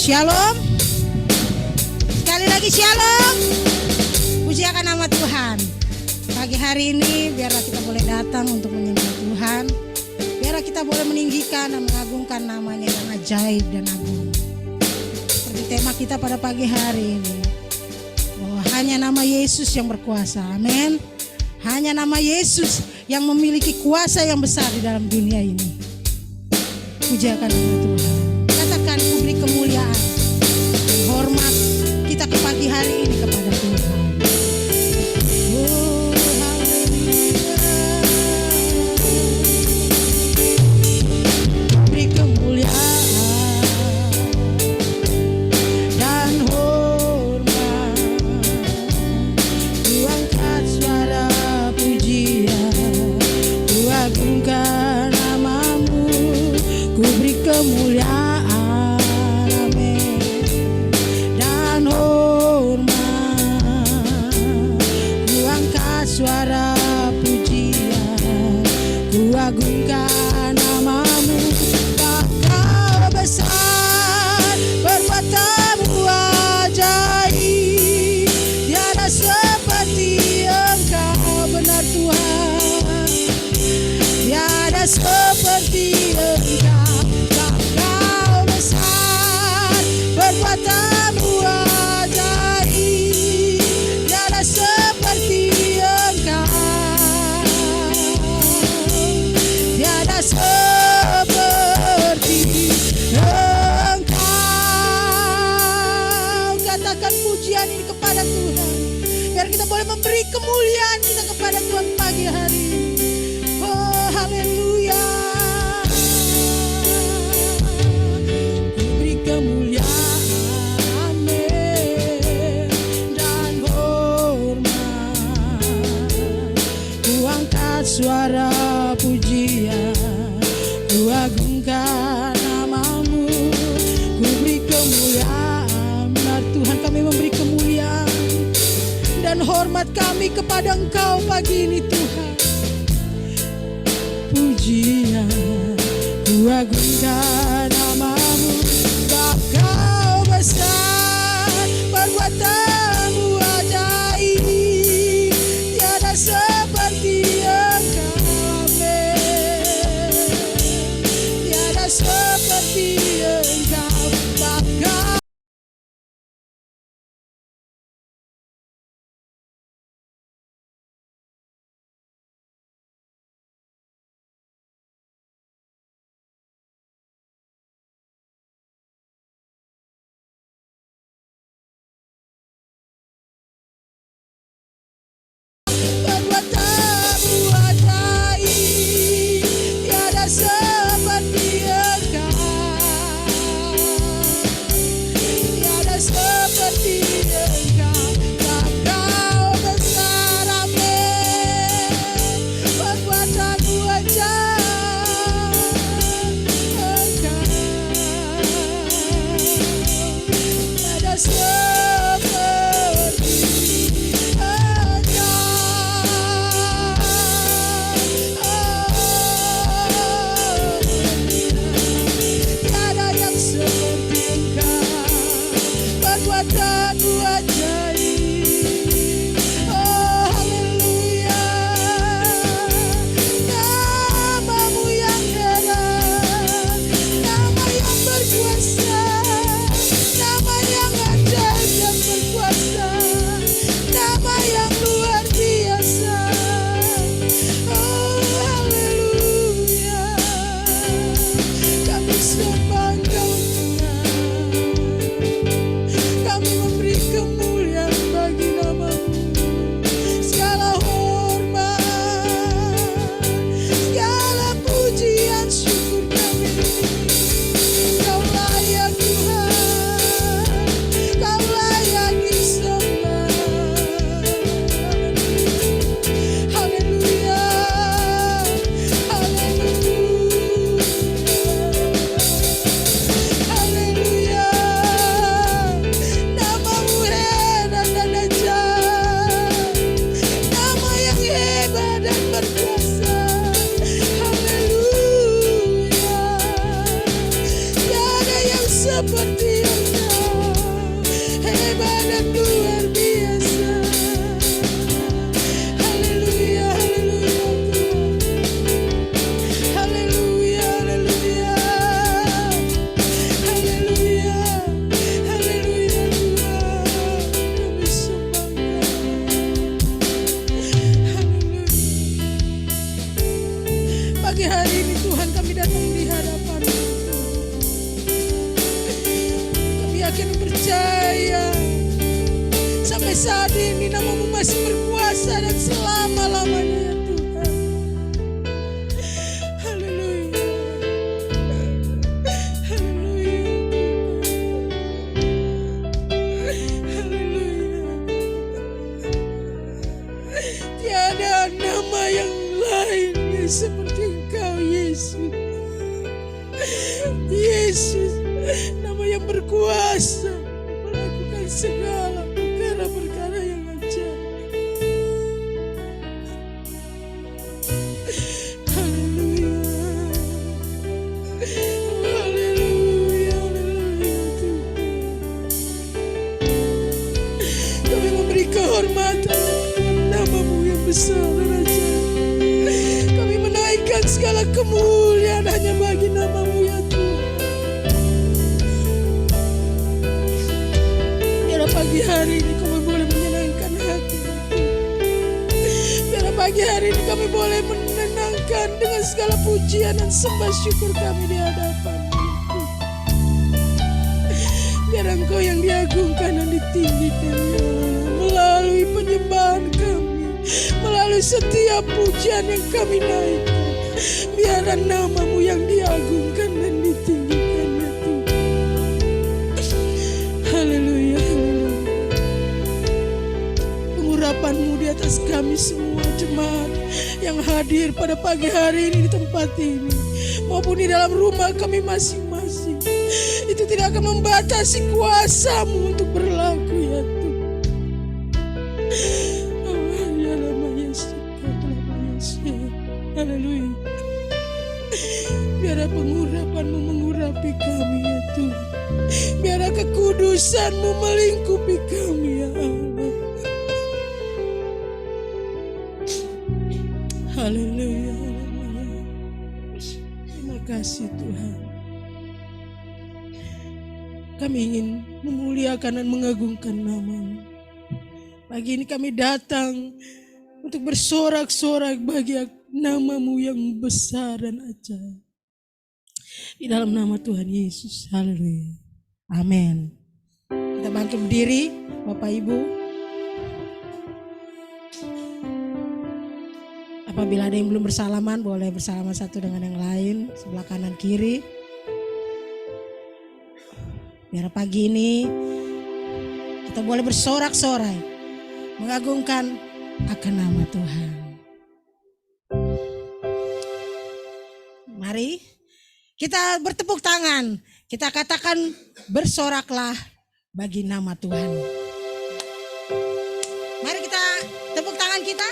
Shalom. Sekali lagi shalom. Pujiakan nama Tuhan. Pagi hari ini biarlah kita boleh datang untuk menyembah Tuhan. Biarlah kita boleh meninggikan dan mengagungkan namanya yang ajaib dan agung. Seperti tema kita pada pagi hari ini, bahwa hanya nama Yesus yang berkuasa. Amin. Hanya nama Yesus yang memiliki kuasa yang besar di dalam dunia ini. Pujiakan nama Tuhan. Katakan, ku beri kemuliaan dan hormat kita ke pagi hari ini kepada Tuhan. Oh, haleluya. Beri kemuliaan dan hormat, ku angkat suara pujian, ku agungkan namamu, ku beri kemuliaan. Suara pujian, ku agungkan namamu. Kau besar, perbuatanmu ajaib, tiada seperti Engkau, benar Tuhan, tiada seperti Engkau. Kau besar, perbuatanmu ajaib, tiada seperti seperti Engkau. Katakan pujian ini kepada Tuhan, biar kita boleh memberi kemuliaan kita kepada Tuhan pagi hari ini. Oh, haleluya. Ku beri kemuliaan dan hormat, ku angkat suara pujian, ku agungkan namamu, ku beri kemuliaan. Benar Tuhan, kami memberi kemuliaan dan hormat kami kepada Engkau pagi ini Tuhan. Pujian, ku agungkan namamu. Kau besar, perbuatanmu ajaib, tiada seperti Engkau. Tiada seperti Engkau, Bapa. Perbuatanmu ajaib, tiada seperti Engkau. seperti Engkau, hebat dan luar biasa. Haleluya, haleluya Tuhan. Haleluya, haleluya. Haleluya, haleluya Tuhan. Kami sembah Haleluya. Pagi hari ini Tuhan kami datang di hadapan-Mu. Kami yakin percaya sampai saat ini nama-Mu masih berkuasa dan selama-lamanya ya Tuhan. Haleluya. Haleluya. Haleluya. Tiada nama yang lain seperti Engkau Yesus. Yesus, nama yang berkuasa melakukan segala perkara-perkara yang ajaib. Haleluya. Haleluya, haleluya Tuhan. Kami memberi kehormatan nama-Mu yang besar dan ajaib. Kami menaikkan segala kemuliaan hanya bagi nama-Mu ya Tuhan. Biar pagi hari ini kami boleh menyenangkan hati ya Tuhan. Biar pagi hari ini kami boleh menenangkan dengan segala pujian dan sembah syukur kami di hadapan-Mu ya Tuhan. Biar Engkau yang diagungkan dan ditinggikan ya Allah, melalui penyembahan kami, melalui setiap pujian yang kami naikkan. Biar nama-Mu yang diagungkan dan ditinggikan ya Tuhan. Haleluya, haleluya. Pengurapan-Mu di atas kami semua jemaat yang hadir pada pagi hari ini di tempat ini maupun di dalam rumah kami masing-masing, itu tidak akan membatasi kuasa-Mu untuk berlaku ya Tuhan. Haleluya. Biar pengurapan-Mu mengurapi kami ya Tuhan. Biar kekudusan-Mu melingkupi kami ya Allah. Haleluya, haleluya. Terima kasih Tuhan. Kami ingin memuliakan dan mengagungkan nama-Mu. Pagi ini kami datang untuk bersorak-sorak bagi nama-Mu yang besar dan ajaib. Di dalam nama Tuhan Yesus. Haleluya. Amin. Kita bangkit berdiri, Bapak Ibu. Apabila ada yang belum bersalaman, boleh bersalaman satu dengan yang lain, sebelah kanan kiri. Biar pagi ini kita boleh bersorak-sorai, mengagungkan akan nama Tuhan. Mari kita bertepuk tangan, kita katakan bersoraklah bagi nama Tuhan. Mari kita tepuk tangan kita.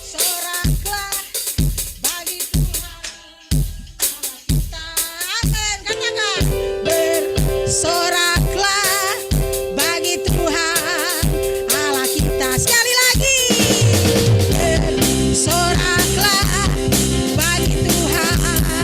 Soraklah bagi Tuhan Allah kita. Amin, katakan bersoraklah bagi Tuhan Allah kita. Sekali lagi. Bersoraklah bagi Tuhan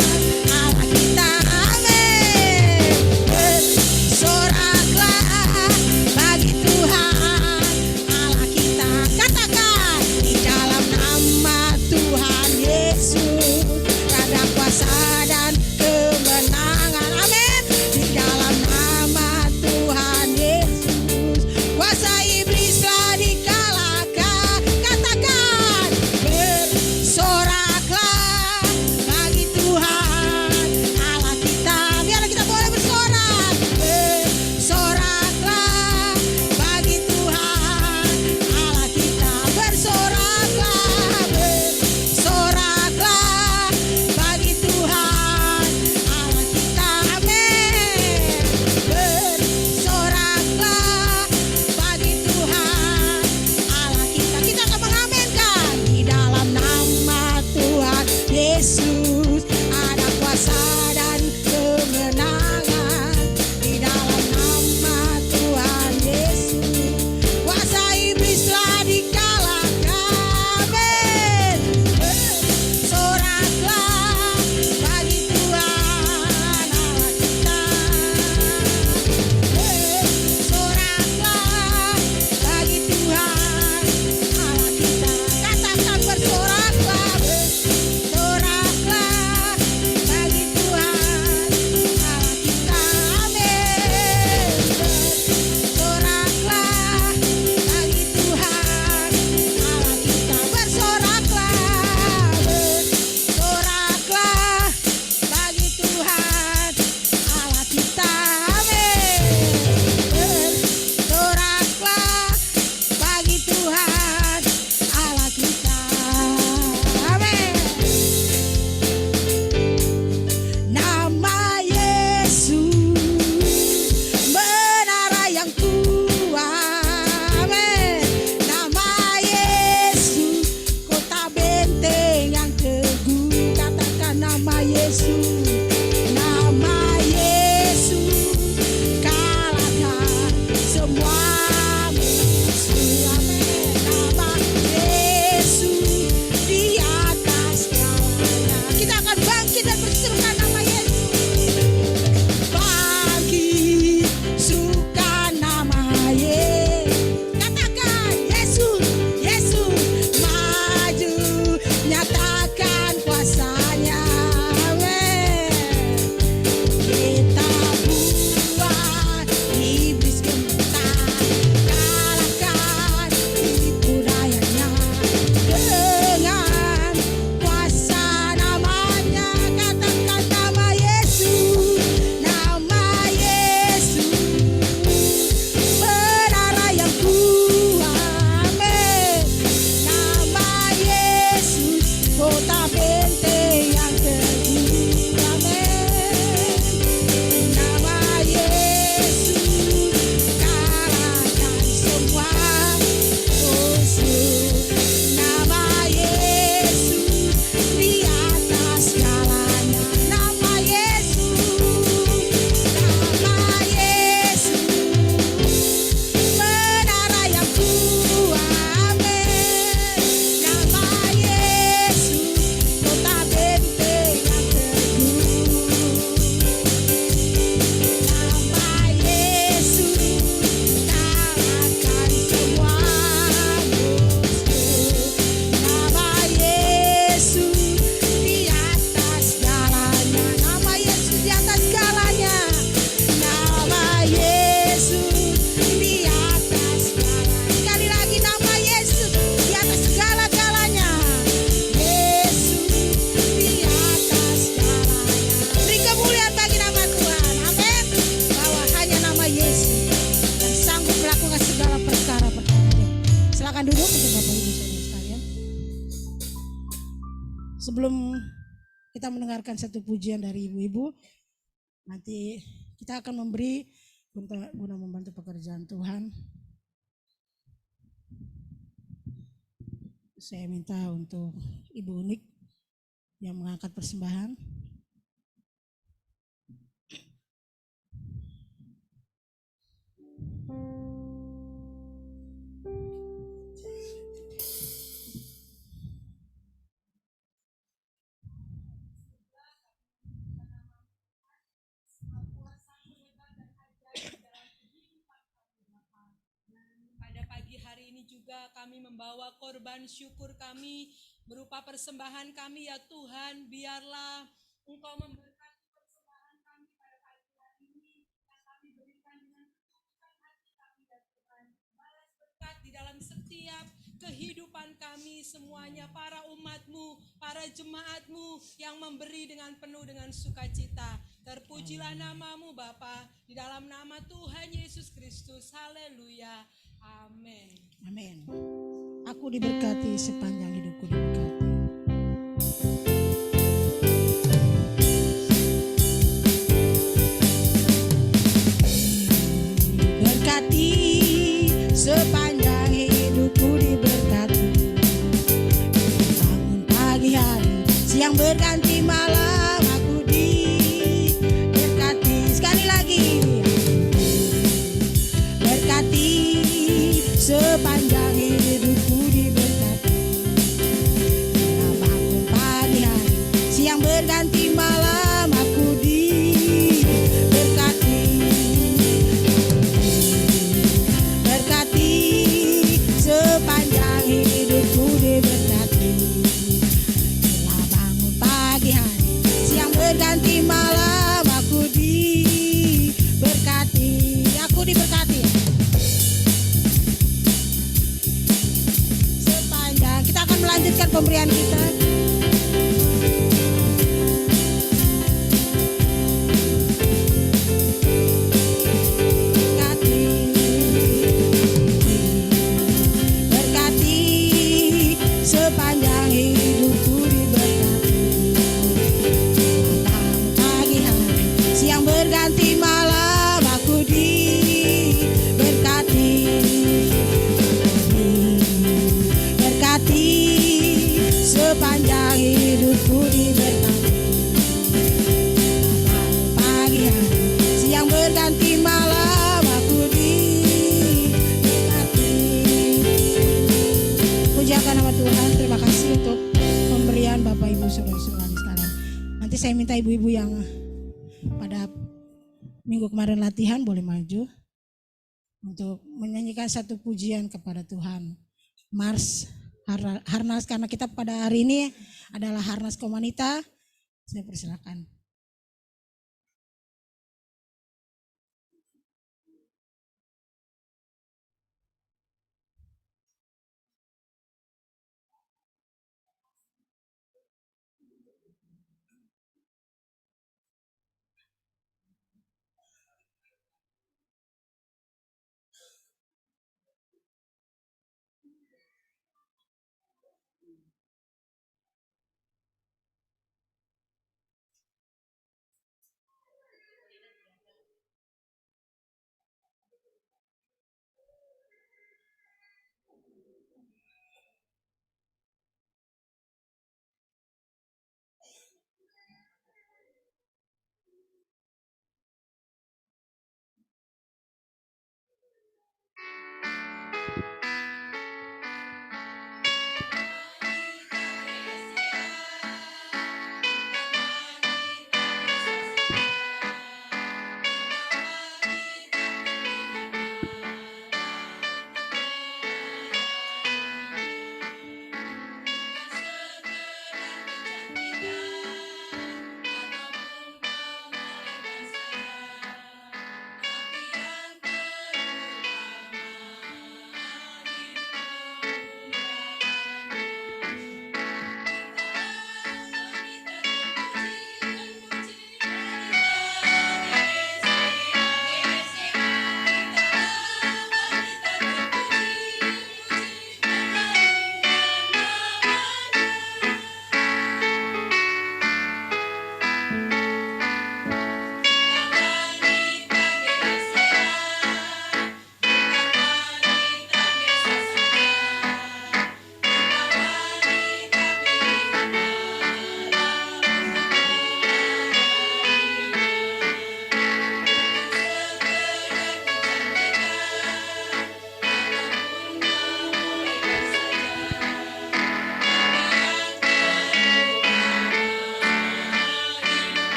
sebelum kita mendengarkan satu pujian dari ibu-ibu, nanti kita akan memberi guna membantu pekerjaan Tuhan. Saya minta untuk Ibu Unik yang mengangkat persembahan. Pada pagi hari ini juga kami membawa korban syukur kami berupa persembahan kami ya Tuhan, biarlah Engkau memberkati persembahan kami pada pagi hari ini yang kami berikan dengan ketulusan hati kami ya Tuhan. Balas berkat di dalam setiap kehidupan kami semuanya, para umat-Mu, para jemaat-Mu yang memberi dengan penuh dengan sukacita. Terpujilah nama-Mu Bapa, di dalam nama Tuhan Yesus Kristus. Haleluya. Amin. Amin. Aku diberkati sepanjang hidupku diberkati. Diberkati sepanjang hidupku diberkati. Bangun pagi hari, siang berganti malam aku diberkati. Sekali lagi. Berkati sepanjang hidupku diberkati. Bangun pagi hari, siang berganti malam aku diberkati. Berkati sepanjang hidupku diberkati. Bangun pagi hari, siang berganti malam aku diberkati. Aku diberkati. Kita akan melanjutkan pemberian kita. Berkati sepanjang hidupku diberkati. Pagi hari, siang berganti malam aku diberkati. Berkati sepanjang hidupku diberkati. Pagi hari, siang berganti malam aku diberkati. Pujiakan nama Tuhan. Terima kasih untuk pemberian Bapak Ibu saudara-saudara sekalian. Nanti saya minta ibu-ibu yang pada minggu kemarin latihan boleh maju untuk menyanyikan satu pujian kepada Tuhan. Mars Harnas, karena kita pada hari ini adalah Harnas Komunita. Saya persilakan.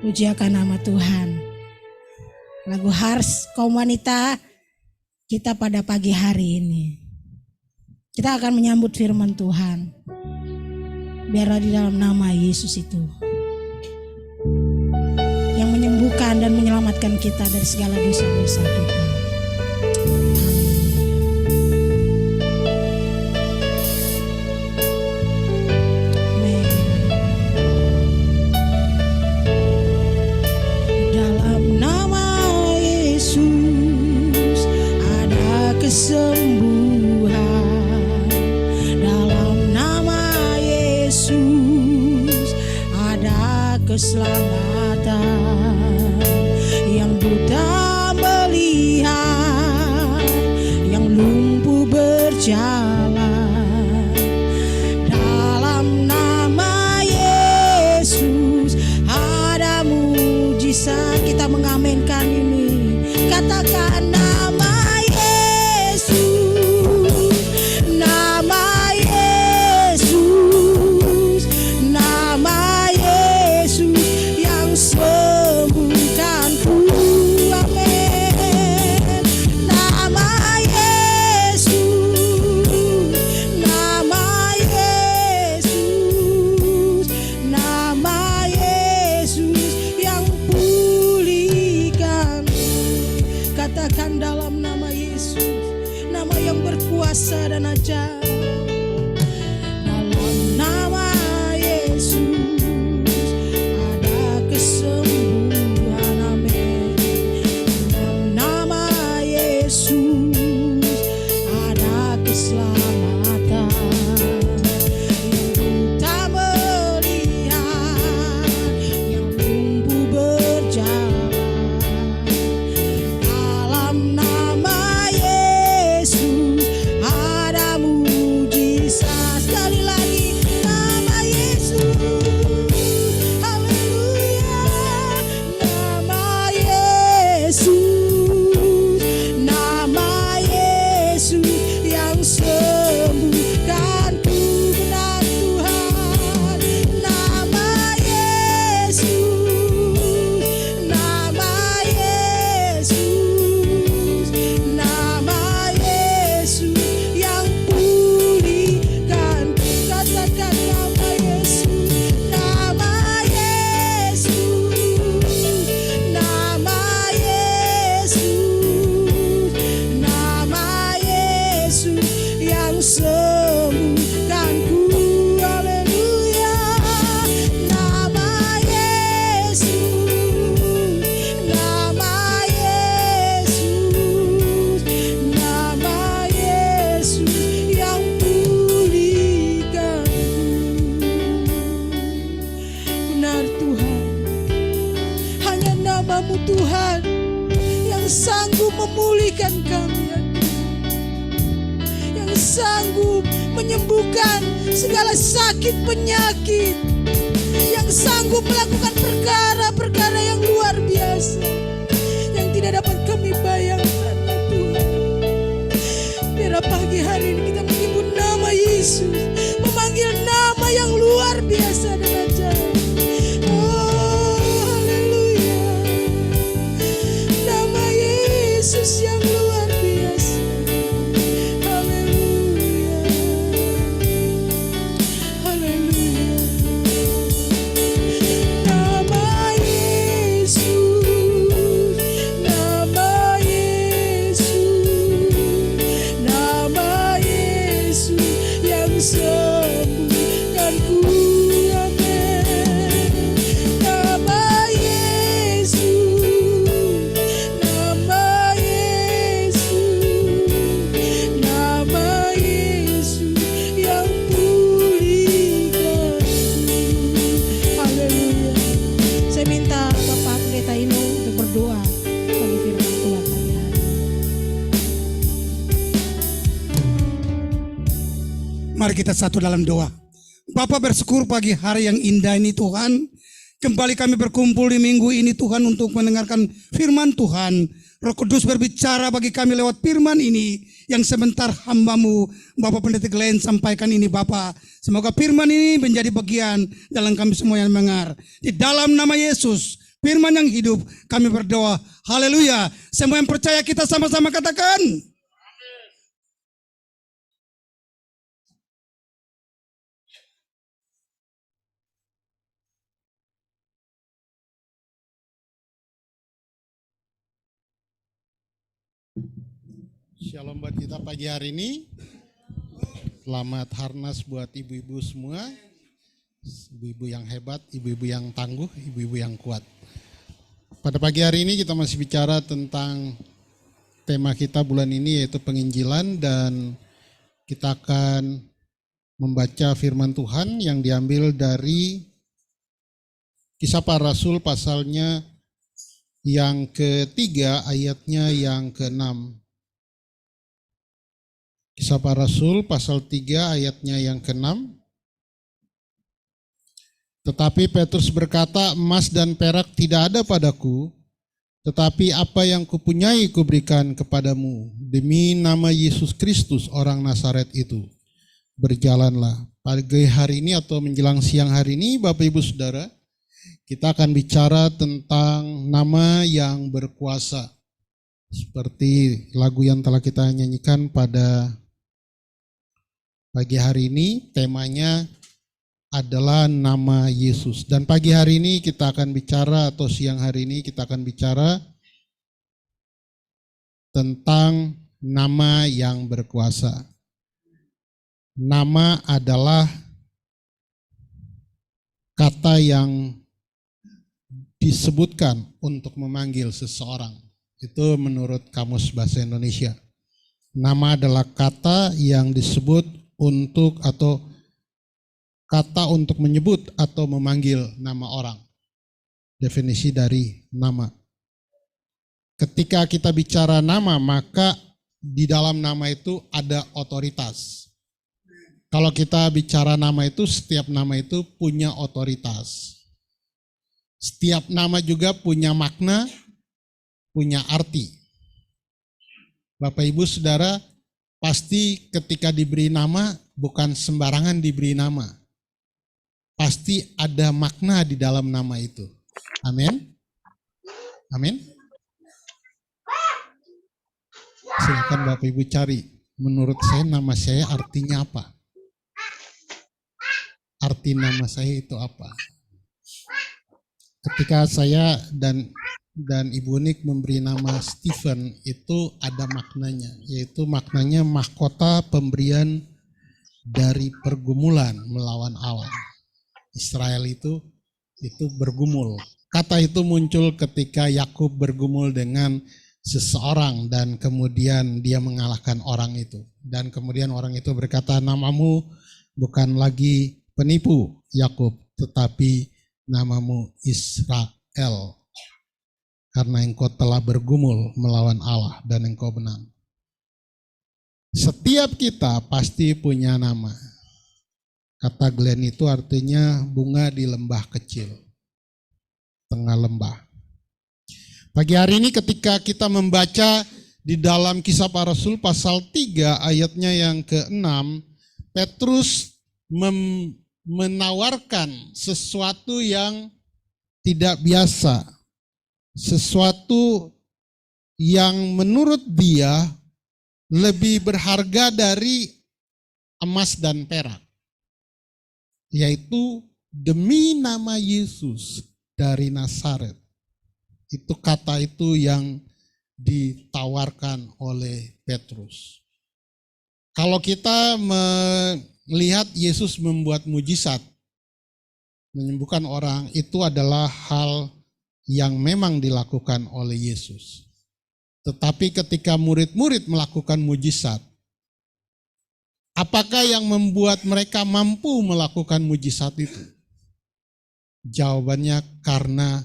Puji akan nama Tuhan. Lagu Harsh kaum wanita kita pada pagi hari ini. Kita akan menyambut firman Tuhan. Biarlah di dalam nama Yesus itu yang menyembuhkan dan menyelamatkan kita dari segala dosa-dosa kita. Kesembuhan dalam nama Yesus, ada keselamatan. Yang buta melihat, yang lumpuh berjalan. Dalam nama Yesus ada mujizat. Kita mengamenkan ini. Katakan nama dan ajaib. Dalam nama Yesus ada kesembuhan, amin. Dalam nama Yesus ada keselamatan. Yang buta melihat, yang lumpuh berjalan. Dalam nama Yesus ada mujizat. Sekali lagi nama Yesus, haleluya. Nama Yesus, nama Yesus yang sembuhkanku, benar Tuhan. Nama Yesus, nama Yesus, nama Yesus yang pulihkan. Katakan nama Yesus, nama Yesus, nama Yesus, nama Yesus yang sembuhkanku, haleluya. Nama Yesus, nama Yesus, nama Yesus yang pulihkan. Benar Tuhan, hanya nama-Mu Tuhan yang sanggup memulihkan kami, ya Tuhan. Yang sanggup menyembuhkan segala sakit penyakit, yang sanggup melakukan perkara-perkara yang luar biasa yang tidak dapat kami bayangkan, ya Tuhan. Biar pagi hari ini kita menyebut nama Yesus, memanggil nama yang luar biasa dan ajaib. Oh, haleluya. Nama Yesus yang luar biasa. Haleluya. Haleluya. Nama Yesus, nama Yesus, nama Yesus yang sembuhkanku, amin. Nama Yesus, nama Yesus, nama Yesus yang pulihkan. Haleluya. Saya minta Bapak Pendeta Ino untuk berdoa bagi firman Tuhan pagi hari. Mari kita satu dalam doa. Bapa, bersyukur pagi hari yang indah ini Tuhan. Kembali kami berkumpul di minggu ini Tuhan untuk mendengarkan firman Tuhan. Roh Kudus berbicara bagi kami lewat firman ini yang sebentar hamba-Mu Bapak Pendeta Glenn sampaikan ini Bapak. Semoga firman ini menjadi bagian dalam kami semua yang mendengar. Di dalam nama Yesus, firman yang hidup. Kami berdoa, haleluya. Semua yang percaya kita sama-sama katakan. Shalom buat kita pagi hari ini. Selamat Harnas buat ibu-ibu semua. Ibu-ibu yang hebat, ibu-ibu yang tangguh, ibu-ibu yang kuat. Pada pagi hari ini kita masih bicara tentang tema kita bulan ini yaitu penginjilan, dan kita akan membaca firman Tuhan yang diambil dari Kisah Para Rasul pasalnya yang ketiga ayatnya yang ke-6. Kisah Para Rasul pasal 3 ayatnya yang ke-6. Tetapi Petrus berkata, emas dan perak tidak ada padaku, tetapi apa yang kupunyai kuberikan kepadamu. Demi nama Yesus Kristus orang Nazaret itu, berjalanlah. Pagi hari ini atau menjelang siang hari ini, Bapak Ibu Saudara, kita akan bicara tentang nama yang berkuasa. Seperti lagu yang telah kita nyanyikan pada pagi hari ini, temanya adalah nama Yesus. Dan pagi hari ini kita akan bicara, atau siang hari ini kita akan bicara tentang nama yang berkuasa. Nama adalah kata yang disebutkan untuk memanggil seseorang. Itu menurut Kamus Bahasa Indonesia. Nama adalah kata yang disebut untuk atau kata untuk menyebut atau memanggil nama orang. Definisi dari nama. Ketika kita bicara nama, maka di dalam nama itu ada otoritas. Kalau kita bicara nama itu, setiap nama itu punya otoritas. Setiap nama juga punya makna, punya arti. Bapak Ibu Saudara, pasti ketika diberi nama, bukan sembarangan diberi nama. Pasti ada makna di dalam nama itu. Amin. Amin. Silakan Bapak Ibu cari. Menurut saya nama saya artinya apa? Arti nama saya itu apa? Ketika saya dan Ibu Nik memberi nama Stephen, itu ada maknanya, yaitu maknanya mahkota pemberian dari pergumulan melawan Allah. Israel itu bergumul. Kata itu muncul ketika Yakub bergumul dengan seseorang dan kemudian dia mengalahkan orang itu. Dan kemudian orang itu berkata, namamu bukan lagi penipu Yakub, tetapi namamu Israel. Karena engkau telah bergumul melawan Allah dan engkau menang. Setiap kita pasti punya nama. Kata Glenn itu artinya bunga di lembah kecil, tengah lembah. Pagi hari ini ketika kita membaca di dalam Kisah Para Rasul pasal 3 ayatnya yang ke-6, Petrus menawarkan sesuatu yang tidak biasa. Sesuatu yang menurut dia lebih berharga dari emas dan perak. Yaitu demi nama Yesus dari Nazaret. Itu kata itu yang ditawarkan oleh Petrus. Kalau kita melihat Yesus membuat mujizat, menyembuhkan orang, itu adalah hal yang memang dilakukan oleh Yesus. Tetapi ketika murid-murid melakukan mujizat, apakah yang membuat mereka mampu melakukan mujizat itu? Jawabannya karena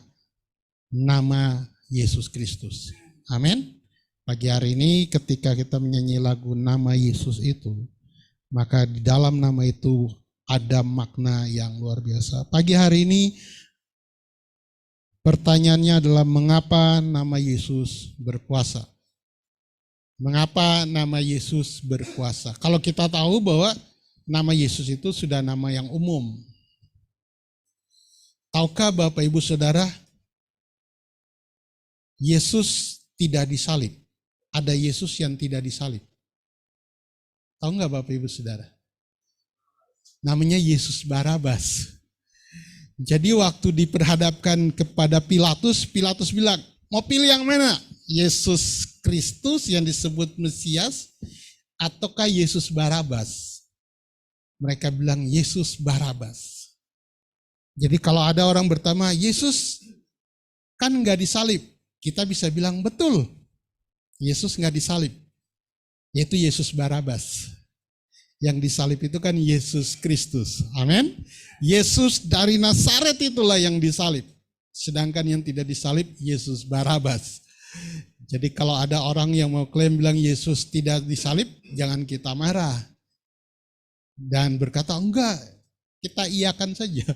nama Yesus Kristus. Amin. Pagi hari ini ketika kita menyanyi lagu nama Yesus itu, maka di dalam nama itu ada makna yang luar biasa. Pagi hari ini pertanyaannya adalah mengapa nama Yesus berkuasa? Mengapa nama Yesus berkuasa? Kalau kita tahu bahwa nama Yesus itu sudah nama yang umum. Tahukah Bapak Ibu Saudara, Yesus tidak disalib. Ada Yesus yang tidak disalib. Tahu nggak Bapak Ibu Saudara? Namanya Yesus Barabas. Jadi waktu diperhadapkan kepada Pilatus, Pilatus bilang, mau pilih yang mana? Yesus Kristus yang disebut Mesias, ataukah Yesus Barabas? Mereka bilang Yesus Barabas. Jadi kalau ada orang bertanya, Yesus kan nggak disalib, kita bisa bilang betul, Yesus nggak disalib, yaitu Yesus Barabas. Yang disalib itu kan Yesus Kristus. Amin. Yesus dari Nazaret itulah yang disalib. Sedangkan yang tidak disalib Yesus Barabas. Jadi kalau ada orang yang mau klaim bilang Yesus tidak disalib, jangan kita marah. Dan berkata enggak, kita iyakan saja.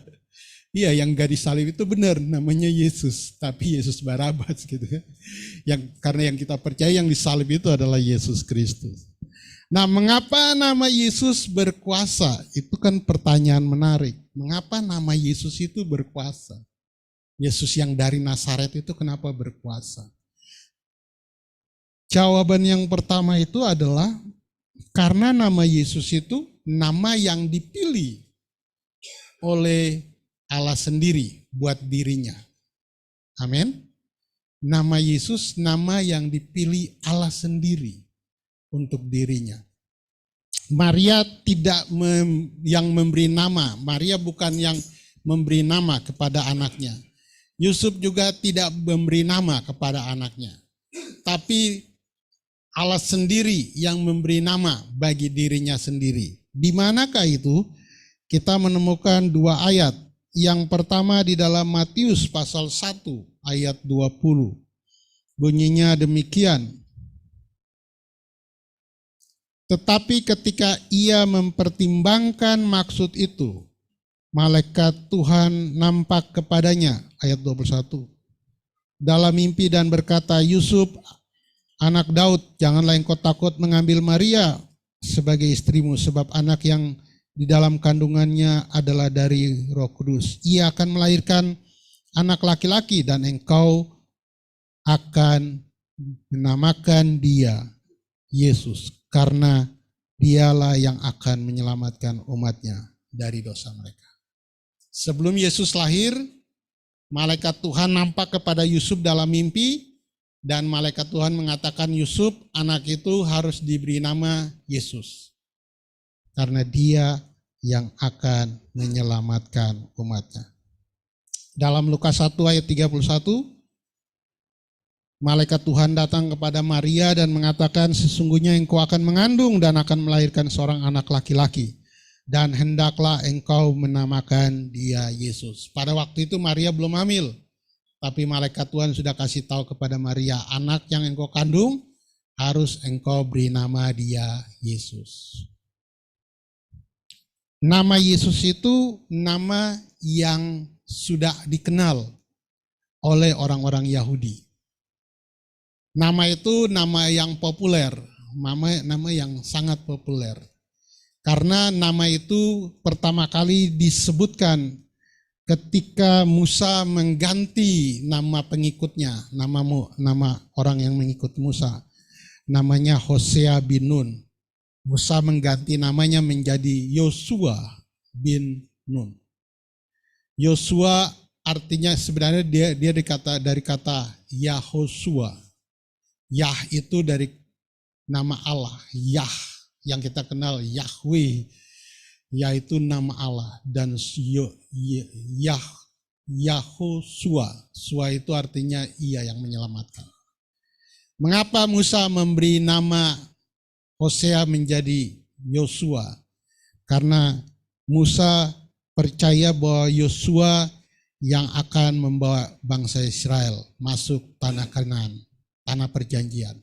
Iya, yang gak disalib itu benar, namanya Yesus. Tapi Yesus Barabas gitu. Karena yang kita percaya yang disalib itu adalah Yesus Kristus. Nah, mengapa nama Yesus berkuasa? Itu kan pertanyaan menarik. Mengapa nama Yesus itu berkuasa? Yesus yang dari Nazaret itu kenapa berkuasa? Jawaban yang pertama itu adalah karena nama Yesus itu nama yang dipilih oleh Allah sendiri buat dirinya. Amin. Nama Yesus nama yang dipilih Allah sendiri untuk dirinya. Maria tidak yang memberi nama. Maria bukan yang memberi nama kepada anaknya. Yusuf juga tidak memberi nama kepada anaknya. Tapi Allah sendiri yang memberi nama bagi dirinya sendiri. Di manakah itu? Kita menemukan dua ayat. Yang pertama di dalam Matius pasal 1 ayat 20. Bunyinya demikian. Tetapi ketika ia mempertimbangkan maksud itu, malaikat Tuhan nampak kepadanya, ayat 21, dalam mimpi dan berkata, Yusuf, anak Daud, janganlah engkau takut mengambil Maria sebagai istrimu, sebab anak yang di dalam kandungannya adalah dari Roh Kudus. Ia akan melahirkan anak laki-laki dan engkau akan menamakan dia Yesus. Karena dialah yang akan menyelamatkan umatnya dari dosa mereka. Sebelum Yesus lahir, malaikat Tuhan nampak kepada Yusuf dalam mimpi, dan malaikat Tuhan mengatakan Yusuf, anak itu harus diberi nama Yesus. Karena dia yang akan menyelamatkan umatnya. Dalam Lukas 1 ayat 31, malaikat Tuhan datang kepada Maria dan mengatakan, sesungguhnya engkau akan mengandung dan akan melahirkan seorang anak laki-laki. Dan hendaklah engkau menamakan dia Yesus. Pada waktu itu Maria belum hamil. Tapi malaikat Tuhan sudah kasih tahu kepada Maria, anak yang engkau kandung harus engkau beri nama dia Yesus. Nama Yesus itu nama yang sudah dikenal oleh orang-orang Yahudi. Nama itu nama yang populer, nama yang sangat populer. Karena nama itu pertama kali disebutkan ketika Musa mengganti nama pengikutnya, nama orang yang mengikut Musa. Namanya Hosea bin Nun. Musa mengganti namanya menjadi Yosua bin Nun. Yosua artinya sebenarnya dia dari kata Yahosua. Yah itu dari nama Allah, Yah yang kita kenal Yahweh, yaitu nama Allah, dan Yahosua, Sua itu artinya ia yang menyelamatkan. Mengapa Musa memberi nama Hosea menjadi Yosua? Karena Musa percaya bahwa Yosua yang akan membawa bangsa Israel masuk tanah Kanaan, tanah perjanjian.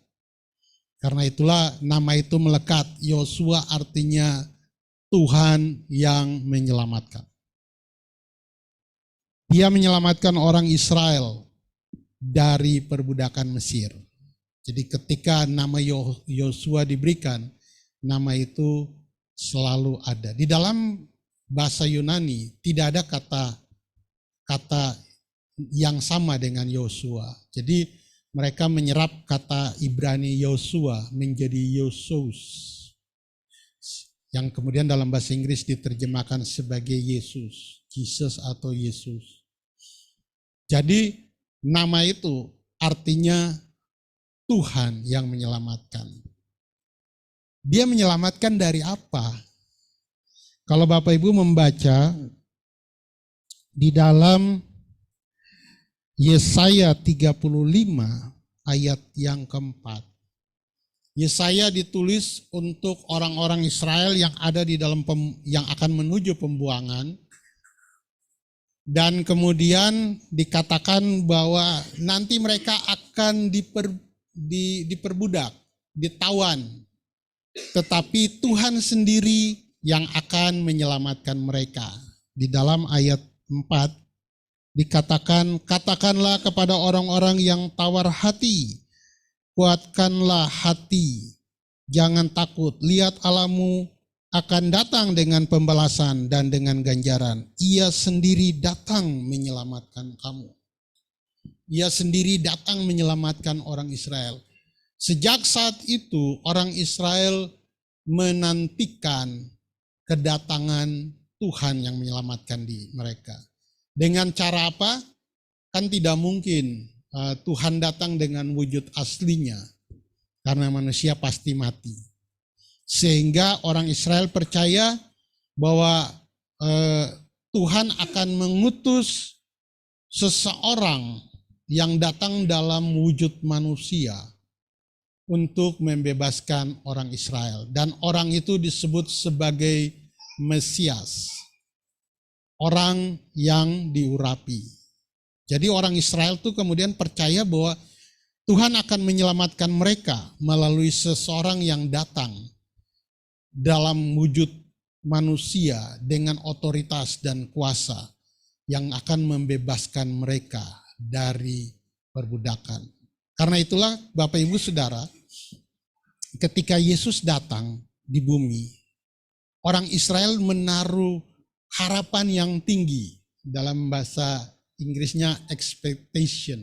Karena itulah nama itu melekat. Yosua artinya Tuhan yang menyelamatkan. Dia menyelamatkan orang Israel dari perbudakan Mesir. Jadi ketika nama Yosua diberikan, nama itu selalu ada. Di dalam bahasa Yunani tidak ada kata yang sama dengan Yosua. Jadi mereka menyerap kata Ibrani Yosua menjadi Yosus, yang kemudian dalam bahasa Inggris diterjemahkan sebagai Yesus, Jesus atau Yesus. Jadi nama itu artinya Tuhan yang menyelamatkan. Dia menyelamatkan dari apa? Kalau Bapak Ibu membaca di dalam Yesaya 35 ayat yang keempat. Yesaya ditulis untuk orang-orang Israel yang ada di dalam yang akan menuju pembuangan, dan kemudian dikatakan bahwa nanti mereka akan diperbudak, ditawan, tetapi Tuhan sendiri yang akan menyelamatkan mereka. Di dalam ayat 4 dikatakan, katakanlah kepada orang-orang yang tawar hati, kuatkanlah hati, jangan takut, lihat Allahmu akan datang dengan pembalasan dan dengan ganjaran. Ia sendiri datang menyelamatkan kamu. Ia sendiri datang menyelamatkan orang Israel. Sejak saat itu orang Israel menantikan kedatangan Tuhan yang menyelamatkan mereka. Dengan cara apa? Kan tidak mungkin Tuhan datang dengan wujud aslinya, karena manusia pasti mati. Sehingga orang Israel percaya bahwa Tuhan akan mengutus seseorang yang datang dalam wujud manusia untuk membebaskan orang Israel. Dan orang itu disebut sebagai Mesias, orang yang diurapi. Jadi orang Israel itu kemudian percaya bahwa Tuhan akan menyelamatkan mereka melalui seseorang yang datang dalam wujud manusia dengan otoritas dan kuasa yang akan membebaskan mereka dari perbudakan. Karena itulah Bapak Ibu Saudara, ketika Yesus datang di bumi, orang Israel menaruh harapan yang tinggi, dalam bahasa Inggrisnya expectation.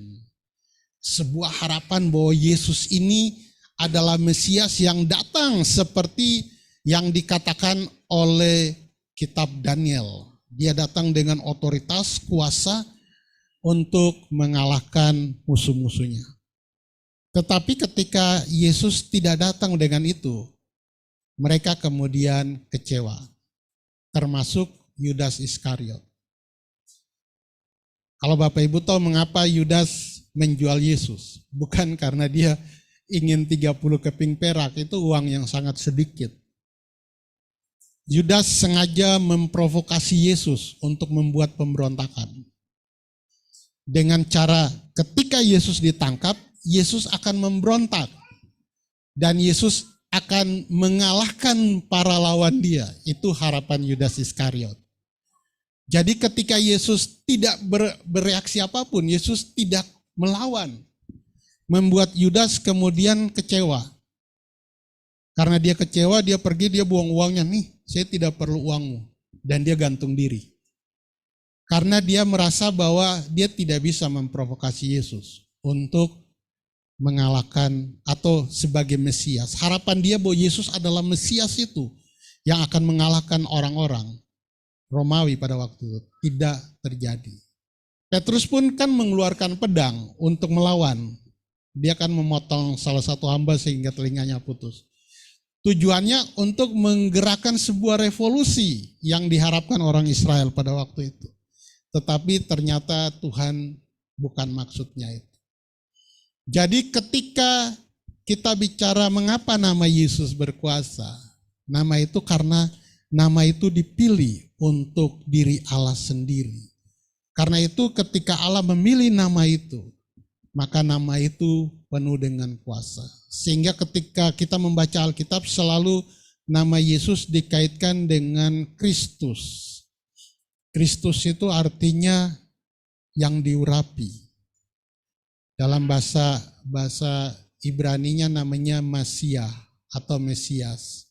Sebuah harapan bahwa Yesus ini adalah Mesias yang datang seperti yang dikatakan oleh kitab Daniel. Dia datang dengan otoritas, kuasa untuk mengalahkan musuh-musuhnya. Tetapi ketika Yesus tidak datang dengan itu, mereka kemudian kecewa, termasuk Yudas Iskariot. Kalau Bapak Ibu tahu mengapa Yudas menjual Yesus, bukan karena dia ingin 30 keping perak, itu uang yang sangat sedikit. Yudas sengaja memprovokasi Yesus untuk membuat pemberontakan. Dengan cara ketika Yesus ditangkap, Yesus akan memberontak. Dan Yesus akan mengalahkan para lawan dia. Itu harapan Yudas Iskariot. Jadi ketika Yesus tidak bereaksi apapun, Yesus tidak melawan. Membuat Yudas kemudian kecewa. Karena dia kecewa, dia pergi, dia buang uangnya. Nih, saya tidak perlu uangmu. Dan dia gantung diri. Karena dia merasa bahwa dia tidak bisa memprovokasi Yesus untuk mengalahkan atau sebagai Mesias. Harapan dia bahwa Yesus adalah Mesias itu yang akan mengalahkan orang-orang Romawi pada waktu itu. Tidak terjadi. Petrus pun kan mengeluarkan pedang untuk melawan. Dia akan memotong salah satu hamba sehingga telinganya putus. Tujuannya untuk menggerakkan sebuah revolusi yang diharapkan orang Israel pada waktu itu. Tetapi ternyata Tuhan bukan maksudnya itu. Jadi ketika kita bicara mengapa nama Yesus berkuasa, nama itu karena nama itu dipilih untuk diri Allah sendiri. Karena itu ketika Allah memilih nama itu, maka nama itu penuh dengan kuasa. Sehingga ketika kita membaca Alkitab selalu nama Yesus dikaitkan dengan Kristus. Kristus itu artinya yang diurapi. Dalam bahasa Ibraninya namanya Masiah atau Mesias.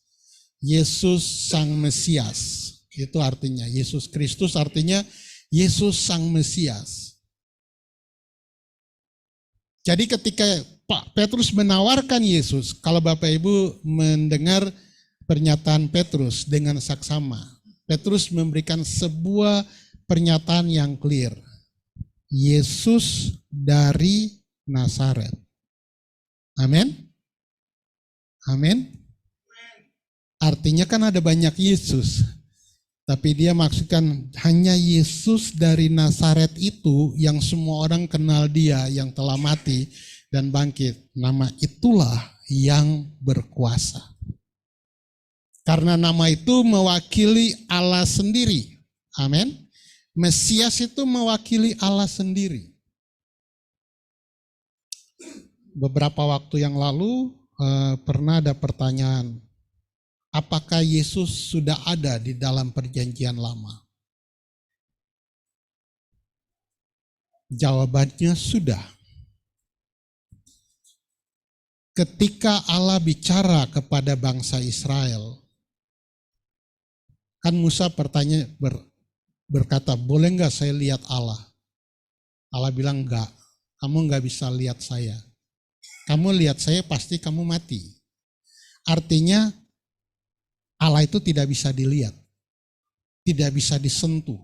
Yesus Sang Mesias. Itu artinya Yesus Kristus artinya Yesus Sang Mesias. Jadi ketika Pak Petrus menawarkan Yesus, kalau Bapak Ibu mendengar pernyataan Petrus dengan saksama, Petrus memberikan sebuah pernyataan yang clear. Yesus dari Nazaret. Amin. Amin. Artinya kan ada banyak Yesus. Tapi dia maksudkan hanya Yesus dari Nazaret itu yang semua orang kenal dia, yang telah mati dan bangkit. Nama itulah yang berkuasa. Karena nama itu mewakili Allah sendiri. Amin. Mesias itu mewakili Allah sendiri. Beberapa waktu yang lalu pernah ada pertanyaan, apakah Yesus sudah ada di dalam perjanjian lama? Jawabannya sudah. Ketika Allah bicara kepada bangsa Israel, kan Musa berkata, boleh enggak saya lihat Allah? Allah bilang enggak, kamu enggak bisa lihat saya. Kamu lihat saya pasti kamu mati. Artinya Allah itu tidak bisa dilihat, tidak bisa disentuh,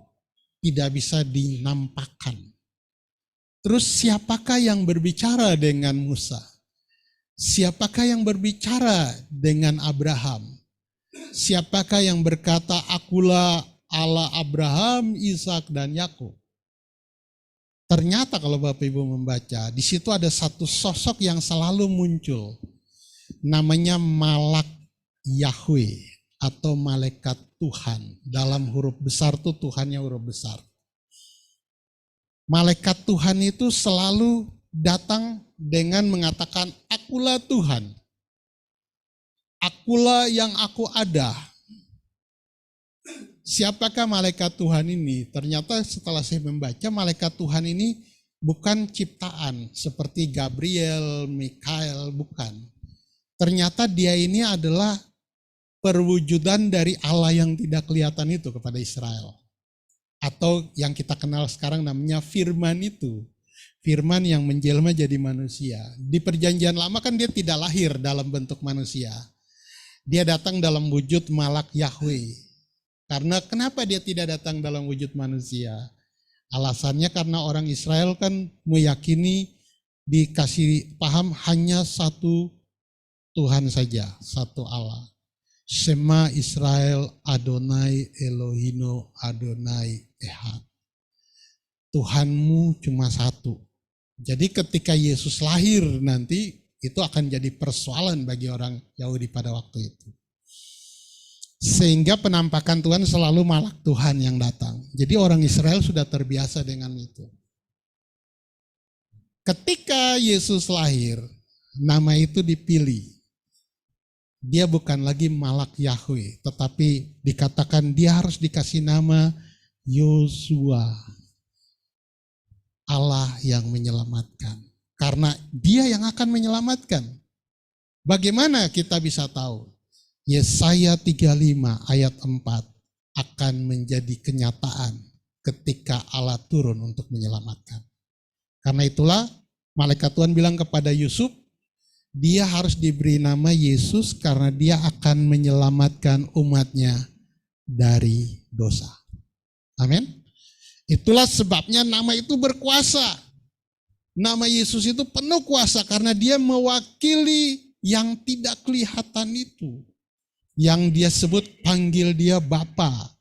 tidak bisa dinampakkan. Terus siapakah yang berbicara dengan Musa? Siapakah yang berbicara dengan Abraham? Siapakah yang berkata, akulah Allah Abraham, Ishak dan Yakub? Ternyata kalau Bapak Ibu membaca, di situ ada satu sosok yang selalu muncul. Namanya Malak Yahweh atau malaikat Tuhan. Dalam huruf besar tuh Tuhannya huruf besar. Malaikat Tuhan itu selalu datang dengan mengatakan, akulah Tuhan. Akulah yang aku ada. Siapakah malaikat Tuhan ini? Ternyata setelah saya membaca, malaikat Tuhan ini bukan ciptaan seperti Gabriel, Mikael, bukan. Ternyata dia ini adalah perwujudan dari Allah yang tidak kelihatan itu kepada Israel. Atau yang kita kenal sekarang namanya firman itu. Firman yang menjelma jadi manusia. Di perjanjian lama kan dia tidak lahir dalam bentuk manusia. Dia datang dalam wujud Malak Yahweh. Karena kenapa dia tidak datang dalam wujud manusia? Alasannya karena orang Israel kan meyakini, dikasih paham hanya satu Tuhan saja, satu Allah. Shema Israel Adonai Elohino Adonai Ehad. Tuhanmu cuma satu. Jadi ketika Yesus lahir nanti, itu akan jadi persoalan bagi orang Yahudi pada waktu itu. Sehingga penampakan Tuhan selalu malak Tuhan yang datang. Jadi orang Israel sudah terbiasa dengan itu. Ketika Yesus lahir, nama itu dipilih. Dia bukan lagi Malak Yahweh, tetapi dikatakan dia harus dikasih nama Yosua. Allah yang menyelamatkan. Karena dia yang akan menyelamatkan. Bagaimana kita bisa tahu? Yesaya 35 ayat 4 akan menjadi kenyataan ketika Allah turun untuk menyelamatkan. Karena itulah malaikat Tuhan bilang kepada Yusuf, dia harus diberi nama Yesus karena dia akan menyelamatkan umatnya dari dosa. Amin. Itulah sebabnya nama itu berkuasa. Nama Yesus itu penuh kuasa karena dia mewakili yang tidak kelihatan itu. Yang dia sebut panggil dia Bapa.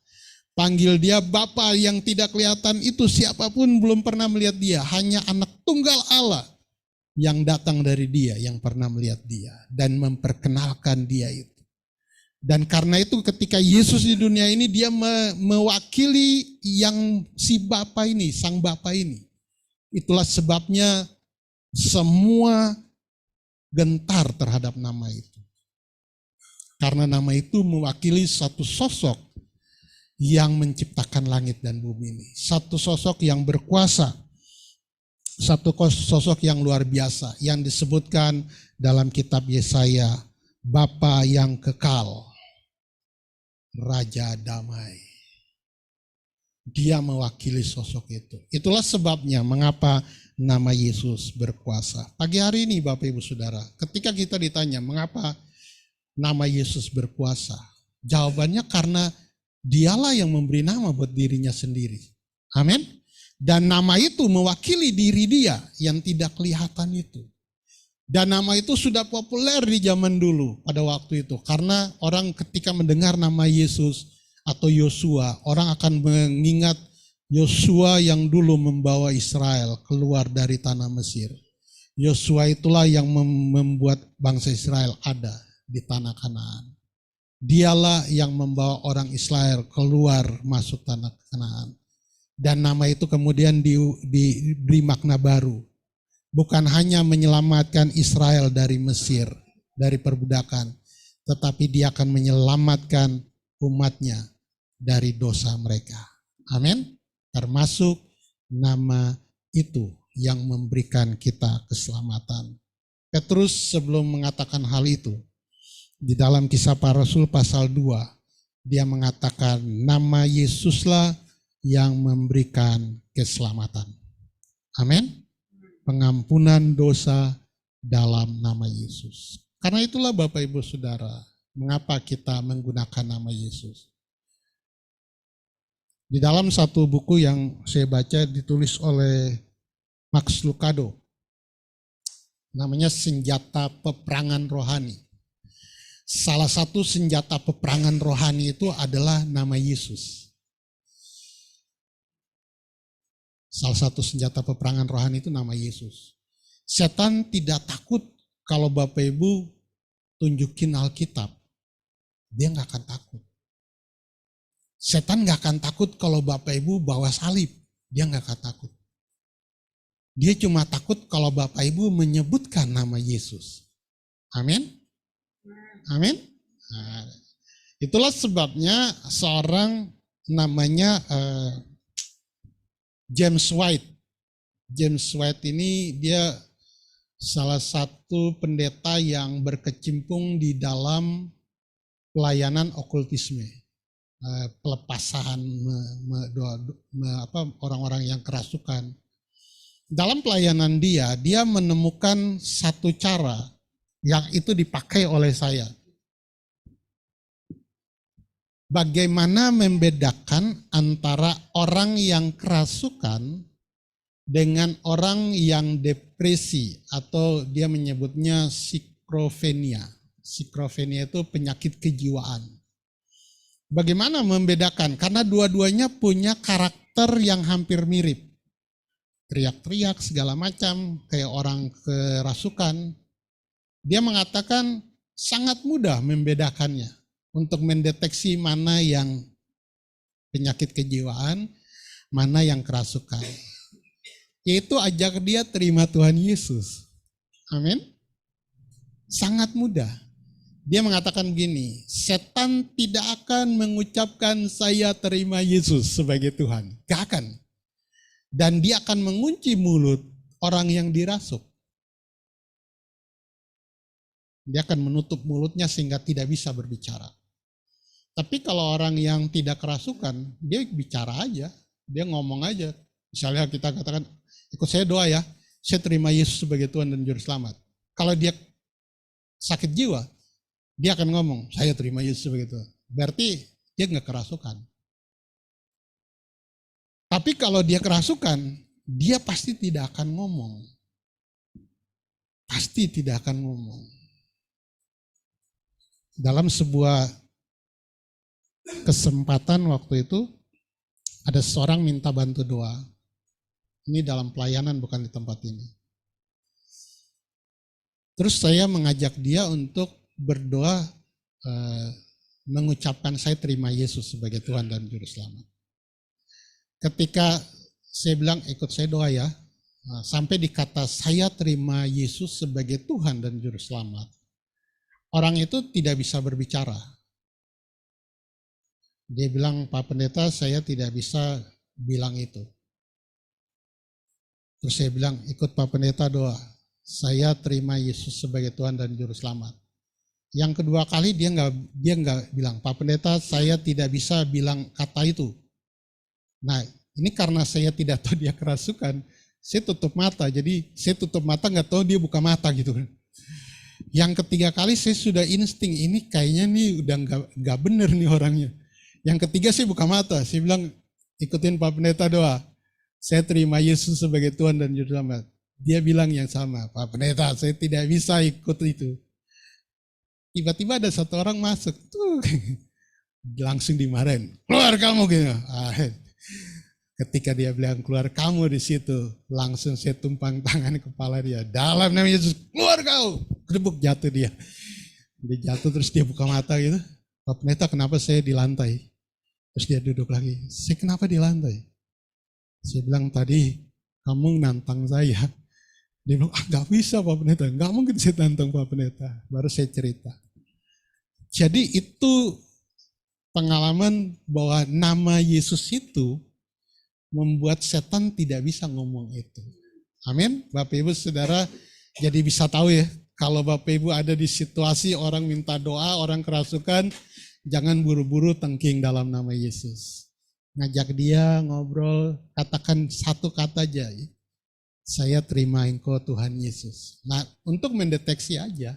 Panggil dia Bapa yang tidak kelihatan itu siapapun belum pernah melihat dia. Hanya anak tunggal Allah yang datang dari dia yang pernah melihat dia. Dan memperkenalkan dia itu. Dan karena itu ketika Yesus di dunia ini dia mewakili yang si Bapa ini, sang Bapa ini. Itulah sebabnya semua gentar terhadap nama itu. Karena nama itu mewakili satu sosok yang menciptakan langit dan bumi ini. Satu sosok yang berkuasa. Satu sosok yang luar biasa. Yang disebutkan dalam kitab Yesaya. Bapa yang kekal. Raja damai. dia mewakili sosok itu. Itulah sebabnya mengapa nama Yesus berkuasa. Pagi hari ini Bapak Ibu Saudara, ketika kita ditanya mengapa nama Yesus berkuasa, jawabannya karena dialah yang memberi nama buat dirinya sendiri. Amin. Dan nama itu mewakili diri dia yang tidak kelihatan itu. Dan nama itu sudah populer di zaman dulu pada waktu itu. Karena orang ketika mendengar nama Yesus atau Yosua, orang akan mengingat Yosua yang dulu membawa Israel keluar dari tanah Mesir. Yosua itulah yang membuat bangsa Israel ada di tanah Kanaan. Dialah yang membawa orang Israel keluar masuk tanah Kanaan. Dan nama itu kemudian diberi makna baru. Bukan hanya menyelamatkan Israel dari Mesir, dari perbudakan, tetapi dia akan menyelamatkan umatnya dari dosa mereka. Amin. Termasuk nama itu yang memberikan kita keselamatan. Petrus sebelum mengatakan hal itu, di dalam Kisah Para Rasul pasal 2, dia mengatakan nama Yesuslah yang memberikan keselamatan. Amin. Pengampunan dosa dalam nama Yesus. Karena itulah Bapak Ibu Saudara, mengapa kita menggunakan nama Yesus. Di dalam satu buku yang saya baca ditulis oleh Max Lucado, namanya Senjata Peperangan Rohani. Salah satu senjata peperangan rohani itu adalah nama Yesus. Salah satu senjata peperangan rohani itu nama Yesus. Setan tidak takut kalau Bapak Ibu tunjukin Alkitab. Dia nggak akan takut. Setan nggak akan takut kalau Bapak Ibu bawa salib. Dia nggak akan takut. Dia cuma takut kalau Bapak Ibu menyebutkan nama Yesus. Amin. Amin. Nah, itulah sebabnya seorang namanya James White. James White ini dia salah satu pendeta yang berkecimpung di dalam pelayanan okultisme. Pelepasan orang-orang yang kerasukan. Dalam pelayanan dia menemukan satu cara yang itu dipakai oleh saya. Bagaimana membedakan antara orang yang kerasukan dengan orang yang depresi atau dia menyebutnya psikofrenia. Psikofrenia itu penyakit kejiwaan. Bagaimana membedakan? Karena dua-duanya punya karakter yang hampir mirip. Teriak-teriak segala macam kayak orang kerasukan. Dia mengatakan sangat mudah membedakannya untuk mendeteksi mana yang penyakit kejiwaan, mana yang kerasukan. Yaitu ajak dia terima Tuhan Yesus. Amin. Sangat mudah. Dia mengatakan begini, setan tidak akan mengucapkan saya terima Yesus sebagai Tuhan. Gak akan. Dan dia akan mengunci mulut orang yang dirasuk. Dia akan menutup mulutnya sehingga tidak bisa berbicara. Tapi kalau orang yang tidak kerasukan, dia bicara aja. Dia ngomong aja. Misalnya kita katakan, ikut saya doa ya, saya terima Yesus sebagai Tuhan dan Juru Selamat. Kalau dia sakit jiwa, dia akan ngomong, saya terima Yesus sebagai Tuhan. Berarti dia nggak kerasukan. Tapi kalau dia kerasukan, dia pasti tidak akan ngomong. Pasti tidak akan ngomong. Dalam sebuah kesempatan waktu itu, ada seorang minta bantu doa. Ini dalam pelayanan bukan di tempat ini. Terus saya mengajak dia untuk berdoa mengucapkan saya terima Yesus sebagai Tuhan dan Juru Selamat. Ketika saya bilang ikut saya doa ya, sampai di kata saya terima Yesus sebagai Tuhan dan Juru Selamat, orang itu tidak bisa berbicara. Dia bilang, Pak Pendeta saya tidak bisa bilang itu. Terus saya bilang, ikut Pak Pendeta doa, saya terima Yesus sebagai Tuhan dan Juru Selamat. Yang kedua kali dia nggak bilang, Pak Pendeta saya tidak bisa bilang kata itu. Nah, ini karena saya tidak tahu dia kerasukan, saya tutup mata. Jadi saya tutup mata nggak tahu dia buka mata gitu kan. Yang ketiga kali saya sudah insting, ini kayaknya nih udah nggak bener nih orangnya. Yang ketiga saya buka mata, saya bilang ikutin Pak Pendeta doa. Saya terima Yesus sebagai Tuhan dan Juru Selamat. Dia bilang yang sama, Pak Pendeta saya tidak bisa ikut itu. Tiba-tiba ada satu orang masuk, tuh langsung dimarahin, keluar kamu gitu. Ketika dia bilang keluar kamu di situ, langsung saya tumpang tangan kepala dia. Dalam nama Yesus, keluar kau. Kedebuk jatuh dia. Dia jatuh terus dia buka mata gitu. Pak Pendeta kenapa saya di lantai? Terus dia duduk lagi. Saya kenapa di lantai? Saya bilang tadi kamu nantang saya. Dia bilang gak bisa Pak Pendeta. Gak mungkin saya nantang Pak Pendeta. Baru saya cerita. Jadi itu pengalaman bahwa nama Yesus itu membuat setan tidak bisa ngomong itu. Amin. Bapak Ibu Saudara jadi bisa tahu ya, kalau Bapak Ibu ada di situasi orang minta doa, orang kerasukan, jangan buru-buru tengking dalam nama Yesus. Ngajak dia ngobrol, katakan satu kata aja. Saya terima Engkau Tuhan Yesus. Nah, untuk mendeteksi aja,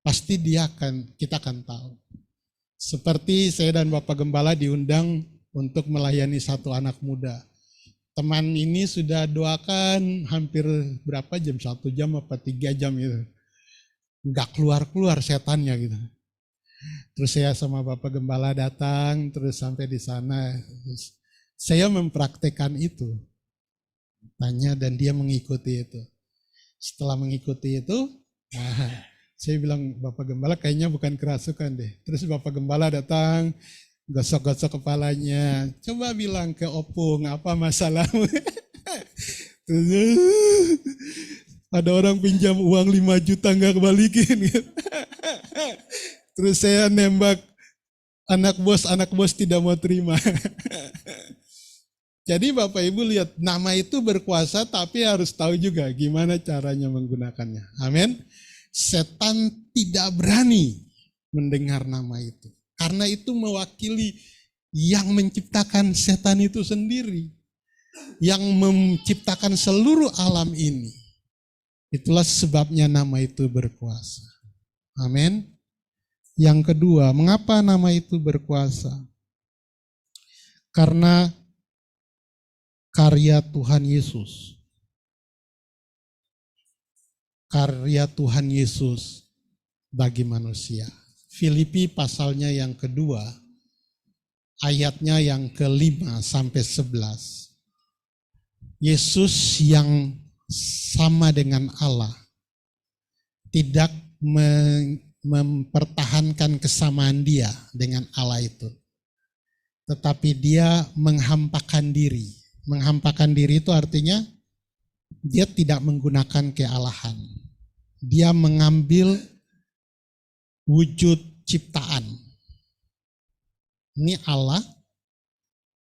pasti kita akan tahu. Seperti saya dan Bapak Gembala diundang untuk melayani satu anak muda. Teman ini sudah doakan hampir berapa jam, 1 jam apa 3 jam gitu. Nggak keluar-keluar setannya gitu. Terus saya sama Bapak Gembala datang, terus sampai di sana. Saya mempraktekkan itu. Tanya dan dia mengikuti itu. Setelah mengikuti itu, saya bilang Bapak Gembala kayaknya bukan kerasukan deh. Terus Bapak Gembala datang, gosok-gosok kepalanya, coba bilang ke Opung apa masalahmu. Ada orang pinjam uang 5 juta nggak kebalikin. Terus saya nembak anak bos tidak mau terima. Jadi Bapak Ibu lihat, nama itu berkuasa tapi harus tahu juga gimana caranya menggunakannya. Amin. Setan tidak berani mendengar nama itu. Karena itu mewakili yang menciptakan setan itu sendiri. Yang menciptakan seluruh alam ini. Itulah sebabnya nama itu berkuasa. Amin. Yang kedua, mengapa nama itu berkuasa? Karena karya Tuhan Yesus. Karya Tuhan Yesus bagi manusia. Filipi pasalnya yang kedua, ayatnya yang ke-5 sampai 11. Yesus yang sama dengan Allah, tidak mempertahankan kesamaan dia dengan Allah itu. Tetapi dia menghampakan diri. Menghampakan diri itu artinya dia tidak menggunakan kealahan. Dia mengambil wujud ciptaan. Ini Allah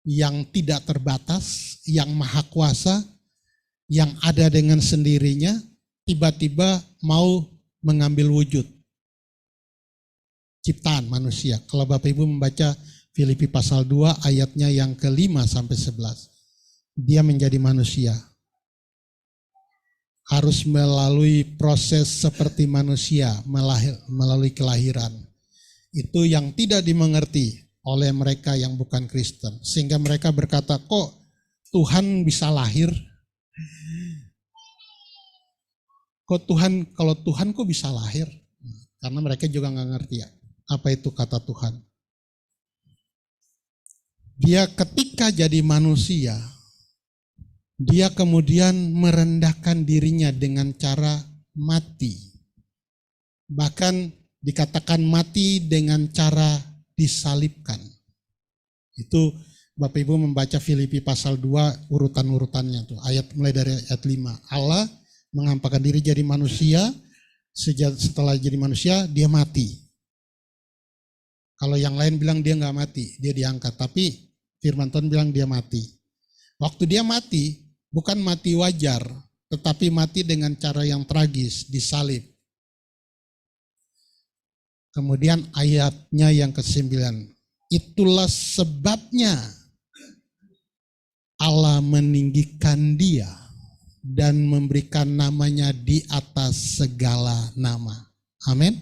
yang tidak terbatas, yang maha kuasa, yang ada dengan sendirinya, tiba-tiba mau mengambil wujud ciptaan manusia. Kalau Bapak Ibu membaca Filipi pasal 2 ayatnya yang ke-5 sampai 11. Dia menjadi manusia. Harus melalui proses seperti manusia, melalui kelahiran. Itu yang tidak dimengerti oleh mereka yang bukan Kristen. Sehingga mereka berkata, kok Tuhan bisa lahir? Kalau Tuhan kok bisa lahir? Karena mereka juga nggak ngerti ya, apa itu kata Tuhan. Dia ketika jadi manusia, dia kemudian merendahkan dirinya dengan cara mati. Bahkan dikatakan mati dengan cara disalibkan. Itu Bapak Ibu membaca Filipi pasal 2 urutan-urutannya tuh. Mulai dari ayat 5. Allah mengampakkan diri jadi manusia, setelah jadi manusia dia mati. Kalau yang lain bilang dia nggak mati, dia diangkat. Tapi firman Tuhan bilang dia mati. Waktu dia mati, bukan mati wajar, tetapi mati dengan cara yang tragis, disalib. Kemudian ayatnya yang ke-9, Itulah sebabnya Allah meninggikan dia dan memberikan namanya di atas segala nama. Amin.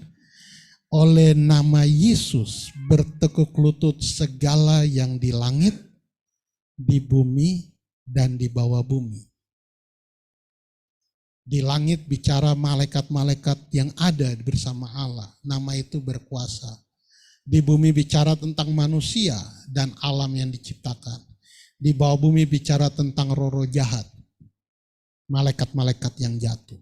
Oleh nama Yesus bertekuk lutut segala yang di langit, di bumi, dan di bawah bumi. Di langit bicara malaikat-malaikat yang ada bersama Allah. Nama itu berkuasa. Di bumi bicara tentang manusia dan alam yang diciptakan. Di bawah bumi bicara tentang roh-roh jahat. Malaikat-malaikat yang jatuh.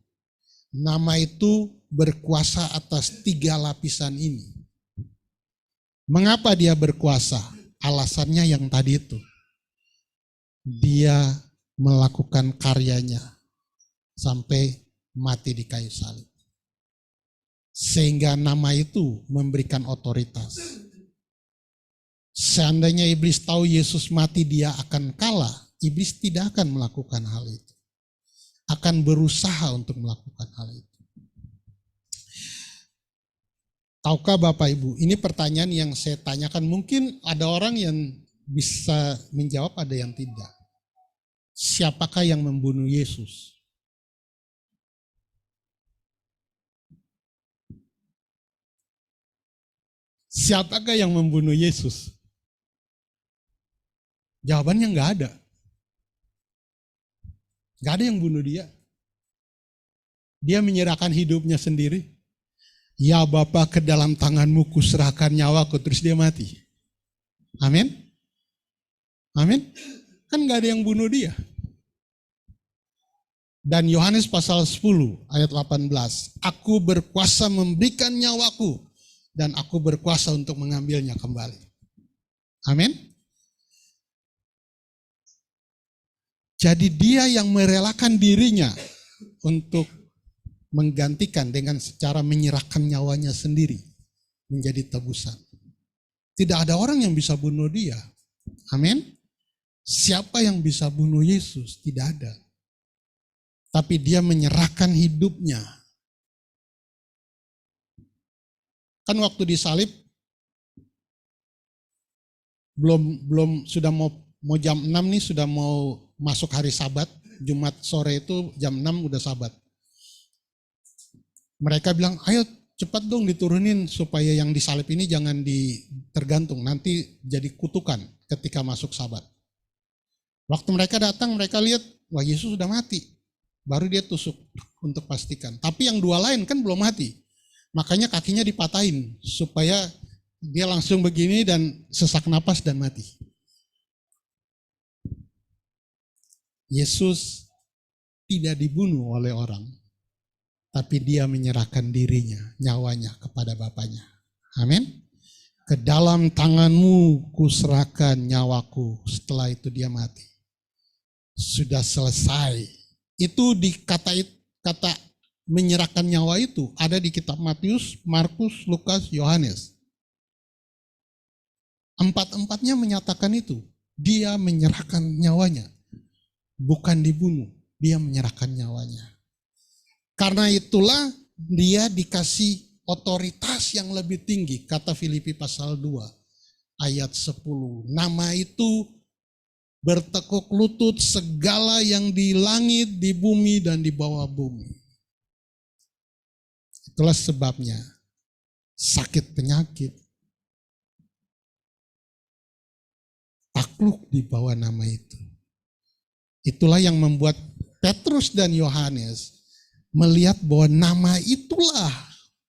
Nama itu berkuasa atas 3 lapisan ini. Mengapa dia berkuasa? Alasannya yang tadi itu. Dia melakukan karyanya sampai mati di kayu salib. Sehingga nama itu memberikan otoritas. Seandainya iblis tahu Yesus mati dia akan kalah, iblis tidak akan melakukan hal itu. Akan berusaha untuk melakukan hal itu. Tahukah Bapak Ibu, ini pertanyaan yang saya tanyakan, mungkin ada orang yang bisa menjawab, ada yang tidak. Siapakah yang membunuh Yesus? Siapakah yang membunuh Yesus? Jawabannya nggak ada. Nggak ada yang bunuh dia. Dia menyerahkan hidupnya sendiri. Ya Bapa, ke dalam tanganmu kuserahkan nyawaku, terus dia mati. Amin. Amin. Kan nggak ada yang bunuh dia. Dan Yohanes pasal 10 ayat 18. Aku berkuasa memberikan nyawaku dan aku berkuasa untuk mengambilnya kembali. Amin. Jadi dia yang merelakan dirinya untuk menggantikan dengan secara menyerahkan nyawanya sendiri menjadi tebusan. Tidak ada orang yang bisa bunuh dia. Amin. Siapa yang bisa bunuh Yesus? Tidak ada. Tapi dia menyerahkan hidupnya. Kan waktu disalib belum sudah mau jam 6 nih, sudah mau masuk hari Sabat. Jumat sore itu jam 6 udah Sabat. Mereka bilang, ayo cepat dong diturunin supaya yang disalib ini jangan tergantung, nanti jadi kutukan ketika masuk Sabat. Waktu mereka datang, mereka lihat, wah Yesus sudah mati. Baru dia tusuk untuk pastikan. Tapi yang 2 lain kan belum mati. Makanya kakinya dipatahin supaya dia langsung begini dan sesak napas dan mati. Yesus tidak dibunuh oleh orang, tapi dia menyerahkan dirinya, nyawanya kepada Bapaknya. Amin. Ke dalam tanganmu kuserahkan nyawaku. Setelah itu dia mati. Sudah selesai. Itu di kata menyerahkan nyawa itu ada di kitab Matius, Markus, Lukas, Yohanes. 4-empatnya menyatakan itu. Dia menyerahkan nyawanya. Bukan dibunuh, dia menyerahkan nyawanya. Karena itulah dia dikasih otoritas yang lebih tinggi. Kata Filipi pasal 2 ayat 10. Nama itu bertekuk lutut segala yang di langit, di bumi, dan di bawah bumi. Itulah sebabnya sakit penyakit takluk di bawah nama itu. Itulah yang membuat Petrus dan Yohanes melihat bahwa nama itulah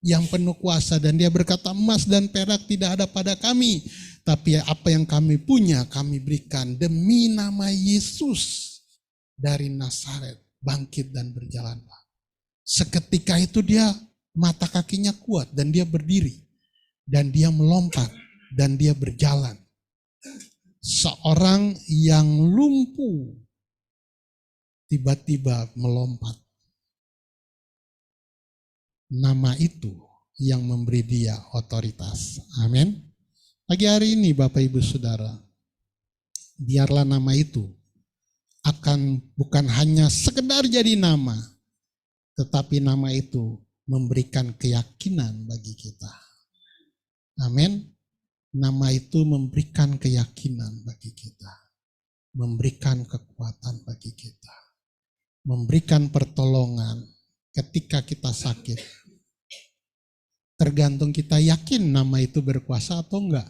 yang penuh kuasa. Dan dia berkata, emas dan perak tidak ada pada kami, tapi apa yang kami punya kami berikan demi nama Yesus dari Nazaret, bangkit dan berjalanlah. Seketika itu dia mata kakinya kuat dan dia berdiri. Dan dia melompat dan dia berjalan. Seorang yang lumpuh tiba-tiba melompat. Nama itu yang memberi dia otoritas. Amin. Pagi hari ini Bapak Ibu Saudara, biarlah nama itu bukan hanya sekedar jadi nama, tetapi nama itu memberikan keyakinan bagi kita. Amin. Nama itu memberikan keyakinan bagi kita, memberikan kekuatan bagi kita, memberikan pertolongan ketika kita sakit. Tergantung kita yakin nama itu berkuasa atau enggak.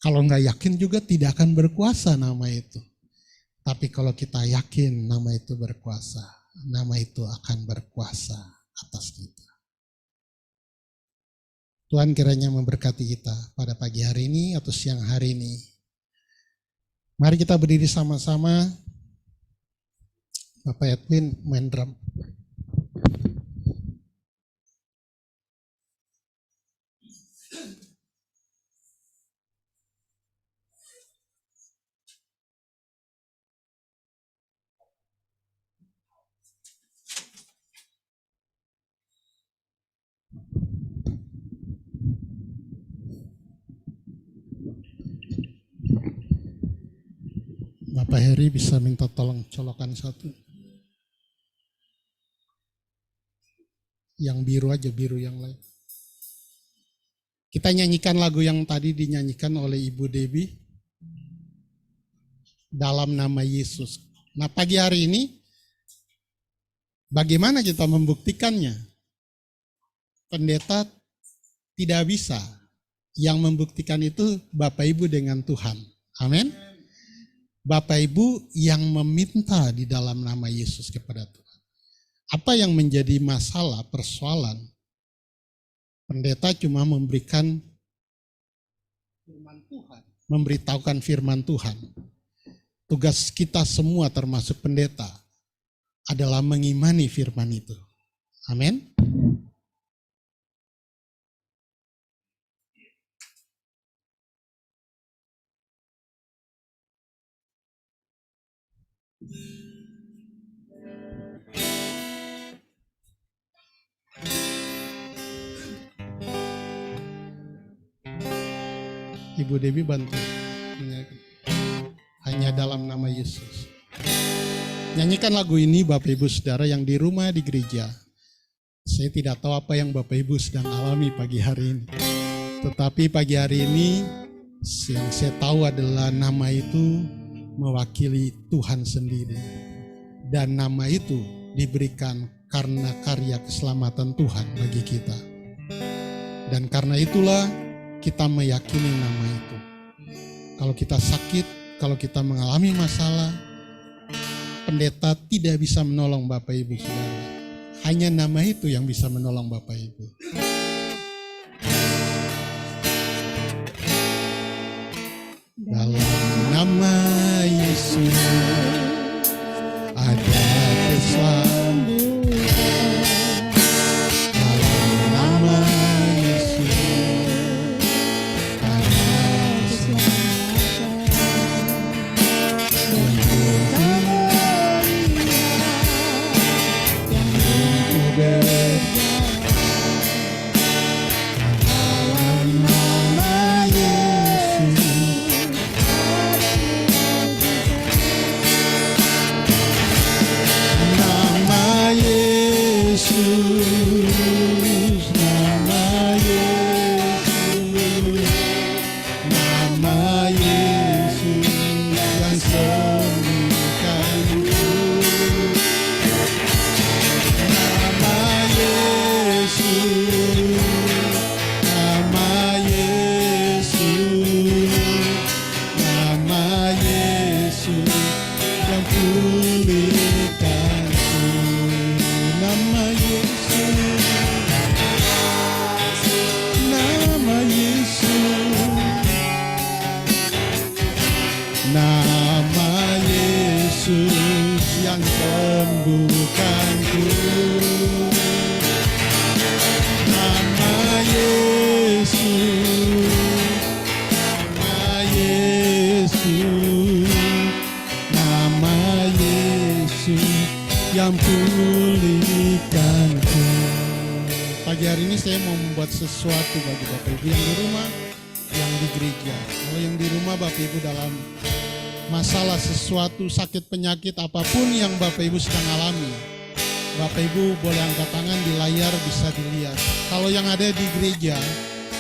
Kalau enggak yakin juga tidak akan berkuasa nama itu. Tapi kalau kita yakin nama itu berkuasa, nama itu akan berkuasa atas kita. Tuhan kiranya memberkati kita pada pagi hari ini atau siang hari ini. Mari kita berdiri sama-sama. Bapak Edwin main drum. Bapak Heri bisa minta tolong colokan satu. Yang biru aja, biru yang lain. Kita nyanyikan lagu yang tadi dinyanyikan oleh Ibu Debbie. Dalam nama Yesus. Nah pagi hari ini, bagaimana kita membuktikannya? Pendeta tidak bisa. Yang membuktikan itu Bapak Ibu dengan Tuhan. Amin. Bapak Ibu yang meminta di dalam nama Yesus kepada Tuhan. Apa yang menjadi masalah, persoalan? Pendeta cuma memberikan firman Tuhan, memberitahukan firman Tuhan. Tugas kita semua termasuk pendeta adalah mengimani firman itu. Amin. Ibu Debbie bantu menyanyikan. Hanya dalam nama Yesus. Nyanyikan lagu ini Bapak Ibu Saudara yang di rumah di gereja. Saya tidak tahu apa yang Bapak Ibu sedang alami pagi hari ini. Tetapi pagi hari ini yang saya tahu adalah nama itu mewakili Tuhan sendiri. Dan nama itu diberikan karena karya keselamatan Tuhan bagi kita. Dan karena itulah kita meyakini nama itu. Kalau kita sakit, kalau kita mengalami masalah, pendeta tidak bisa menolong Bapak Ibu Saudara. Hanya nama itu yang bisa menolong Bapak Ibu. Dalam nama Yesus ada keselamatan. Dalam nama Yesus ada keselamatan. Yang untuk dalam nama Yesus. Nama Yesus, nama Yesus, nama Yesus yang sembuhkanku. Nama Yesus, nama Yesus, nama Yesus yang pulihkanku. Nama Yesus, nama Yesus, nama Yesus yang sembuhkanku. Nama Yesus, nama Yesus, nama Yesus yang pulihkanku. Pagi hari ini saya mau membuat sesuatu bagi Bapak Ibu yang di rumah, yang di gereja. Kalau yang di rumah Bapak Ibu dalam masalah sesuatu, sakit, penyakit, apapun yang Bapak Ibu sedang alami, Bapak Ibu boleh angkat tangan di layar bisa dilihat. Kalau yang ada di gereja,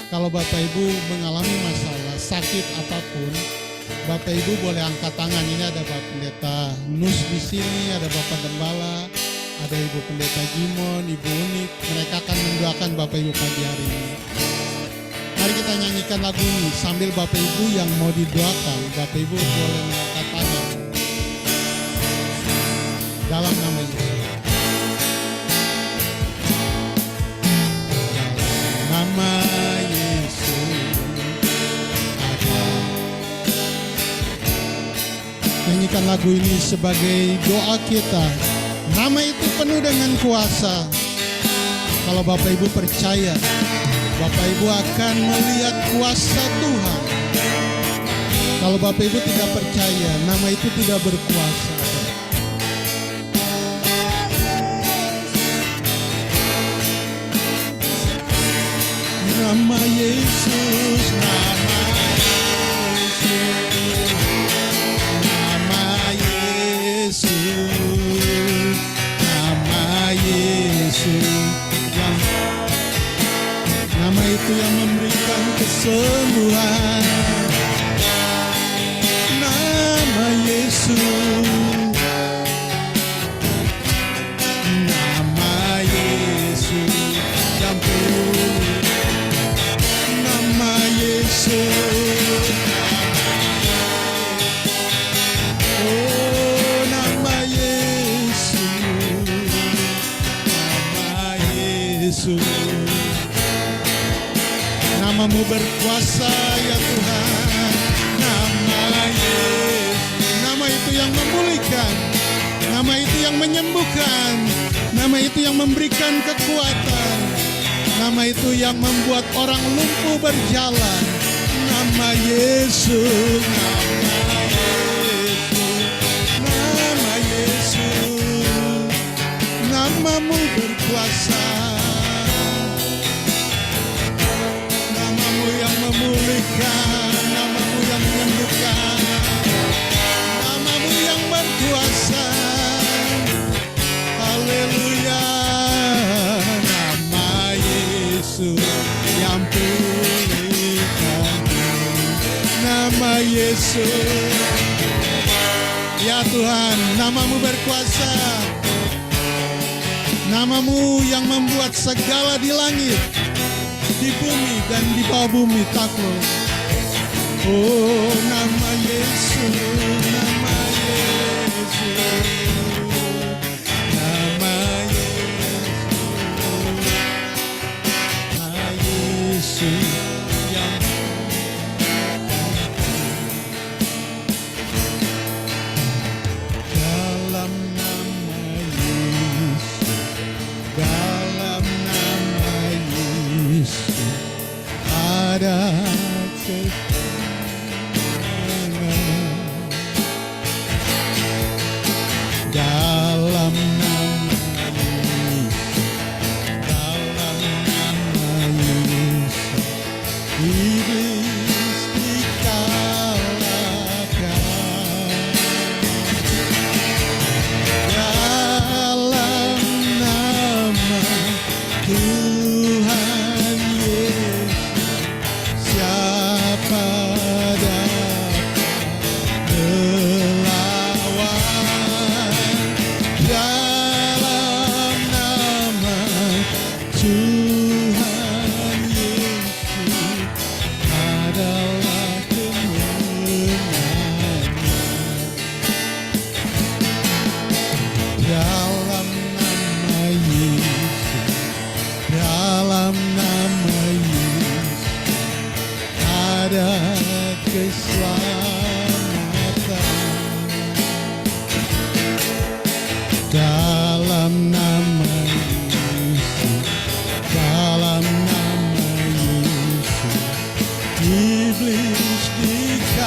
Kalau Bapak Ibu mengalami masalah sakit apapun, Bapak Ibu boleh angkat tangan. Ini ada Bapak Pendeta Nus di sini, ada Bapak Gembala, ada Ibu Pendeta Gimon, Ibu Unik. Mereka akan mendoakan Bapak Ibu pagi hari ini. Mari kita nyanyikan lagu ini sambil Bapak Ibu yang mau didoakan, Bapak Ibu boleh mengangkat tangan. Dalam nama Yesus. Dalam nama Yesus. Nyanyikan lagu ini sebagai doa kita. Nama itu penuh dengan kuasa. Kalau Bapak Ibu percaya, Bapak Ibu akan melihat kuasa Tuhan. Kalau Bapak Ibu tidak percaya, nama itu tidak berkuasa. Nama Yesus, nama Yesus, nama Yesus, nama Yesus, nama itu yang memberikan kesembuhan. Nama Yesus, nama Yesus yang pulih. Nama Yesus, oh nama Yesus, nama Yesus. Namamu berkuasa ya Tuhan. Nama Yesus, nama itu yang memulihkan, nama itu yang menyembuhkan, nama itu yang memberikan kekuatan, nama itu yang membuat orang lumpuh berjalan. Nama Yesus, nama Yesus, nama Yesus. Namamu berkuasa, namamu yang memulihkan, namamu yang menyembuhkan, namamu yang berkuasa. Haleluya. Nama Yesus yang pulihkan, nama Yesus. Ya Tuhan, namamu berkuasa, namamu yang membuat segala di langit, di bumi dan di bawah bumi takluk. Oh nama Yesus, nama Yesus, nama Yesus yang dalam nama Yesus, dalam nama Yesus ada kemenangan. Dalam nama Yesus, dalam nama Yesus, iblis dikalahkan. Dalam nama Tuhan Yesus, siapa dapat melawan? Dalam nama Tuhan Yesus adalah kemenangan. Dalam nama Yesus, dalam nama Yesus ada keselamatan. Dalam nama Yesus, dalam nama Yesus, iblis dikalahkan.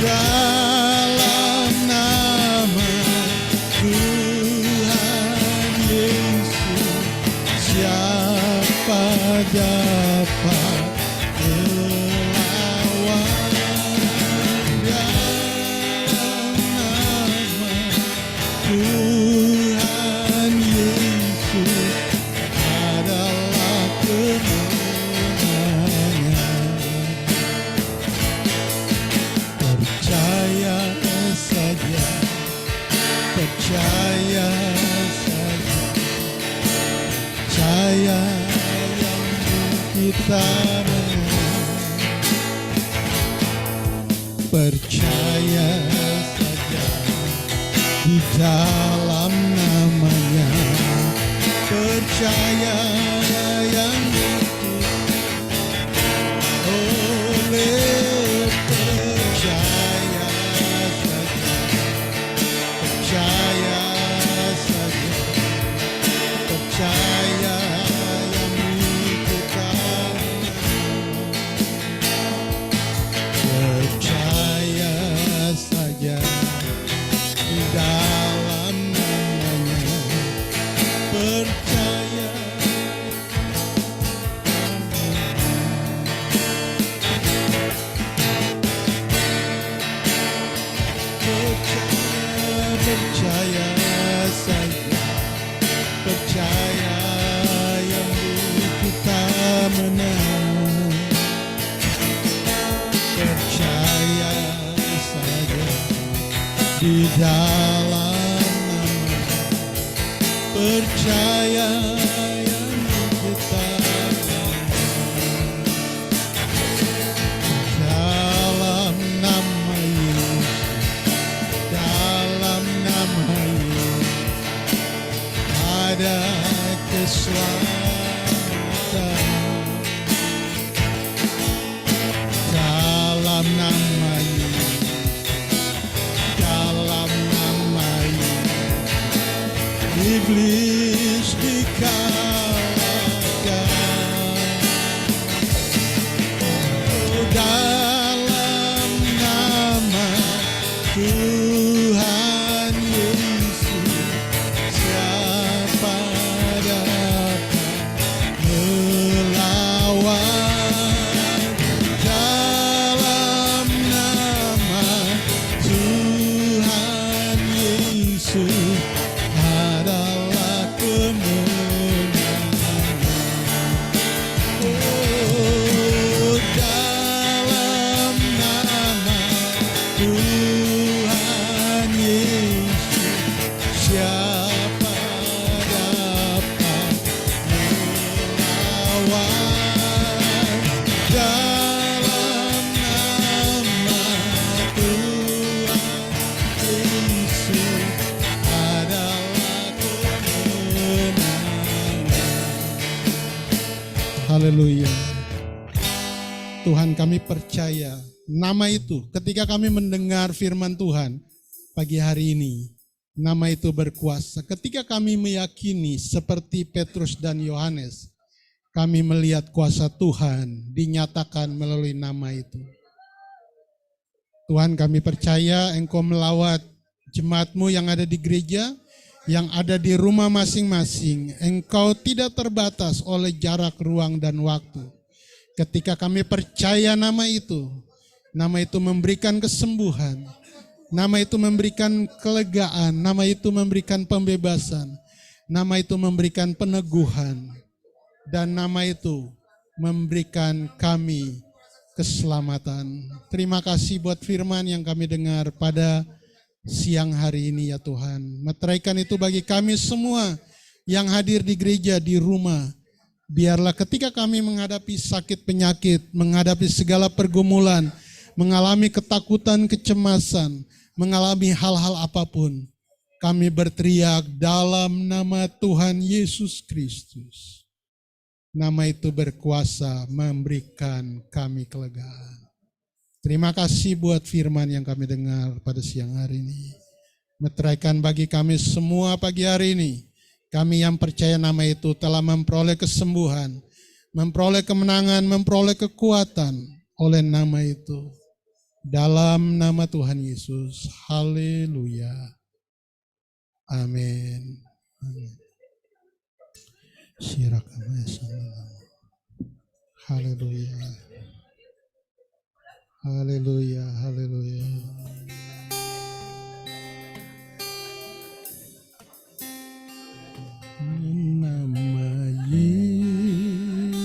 Dalam nama Tuhan Yesus, siapa dapat melawan? Dalam nama Tuhan Yesus Percaya saja di dalam namanya, percaya yang oleh percaya saja, percaya saja, percaya yang dikatakan, percaya saja di dalam namanya, percaya. Percaya saja, percaya yang kita menang, percaya saja di dalam nama, percaya yang kita menang, dalam nama Yesus, dalam nama Yesus ada keselamatan, dalam nama Yesus, dalam nama Yesus iblis dikalahkan, dalam nama Tuhan Yesus siapa dapat melawan, dalam nama Tuhan Yesus adalah kemenangan. Oh, dalam nama Tuhan Yesus siapa dapat melawan, dalam nama Tuhan Yesus adalah kemenangan. Haleluya. Tuhan, kami percaya nama itu ketika kami mendengar firman Tuhan pagi hari ini, nama itu berkuasa. Ketika kami meyakini seperti Petrus dan Yohanes, kami melihat kuasa Tuhan dinyatakan melalui nama itu. Tuhan, kami percaya Engkau melawat jemaat-Mu yang ada di gereja, yang ada di rumah masing-masing. Engkau tidak terbatas oleh jarak, ruang, dan waktu. Ketika kami percaya nama itu memberikan kesembuhan, nama itu memberikan kelegaan, nama itu memberikan pembebasan, nama itu memberikan peneguhan, dan nama itu memberikan kami keselamatan. Terima kasih buat firman yang kami dengar pada siang hari ini ya Tuhan. Meteraikan itu bagi kami semua yang hadir di gereja, di rumah. Biarlah ketika kami menghadapi sakit penyakit, menghadapi segala pergumulan, mengalami ketakutan, kecemasan, mengalami hal-hal apapun, kami berteriak dalam nama Tuhan Yesus Kristus. Nama itu berkuasa memberikan kami kelegaan. Terima kasih buat firman yang kami dengar pada siang hari ini. Meteraikan bagi kami semua pagi hari ini. Kami yang percaya nama itu telah memperoleh kesembuhan, memperoleh kemenangan, memperoleh kekuatan oleh nama itu. Dalam nama Tuhan Yesus. Haleluya. Amin. Amin. Haleluya. Haleluya. Haleluya. Nama Yesus,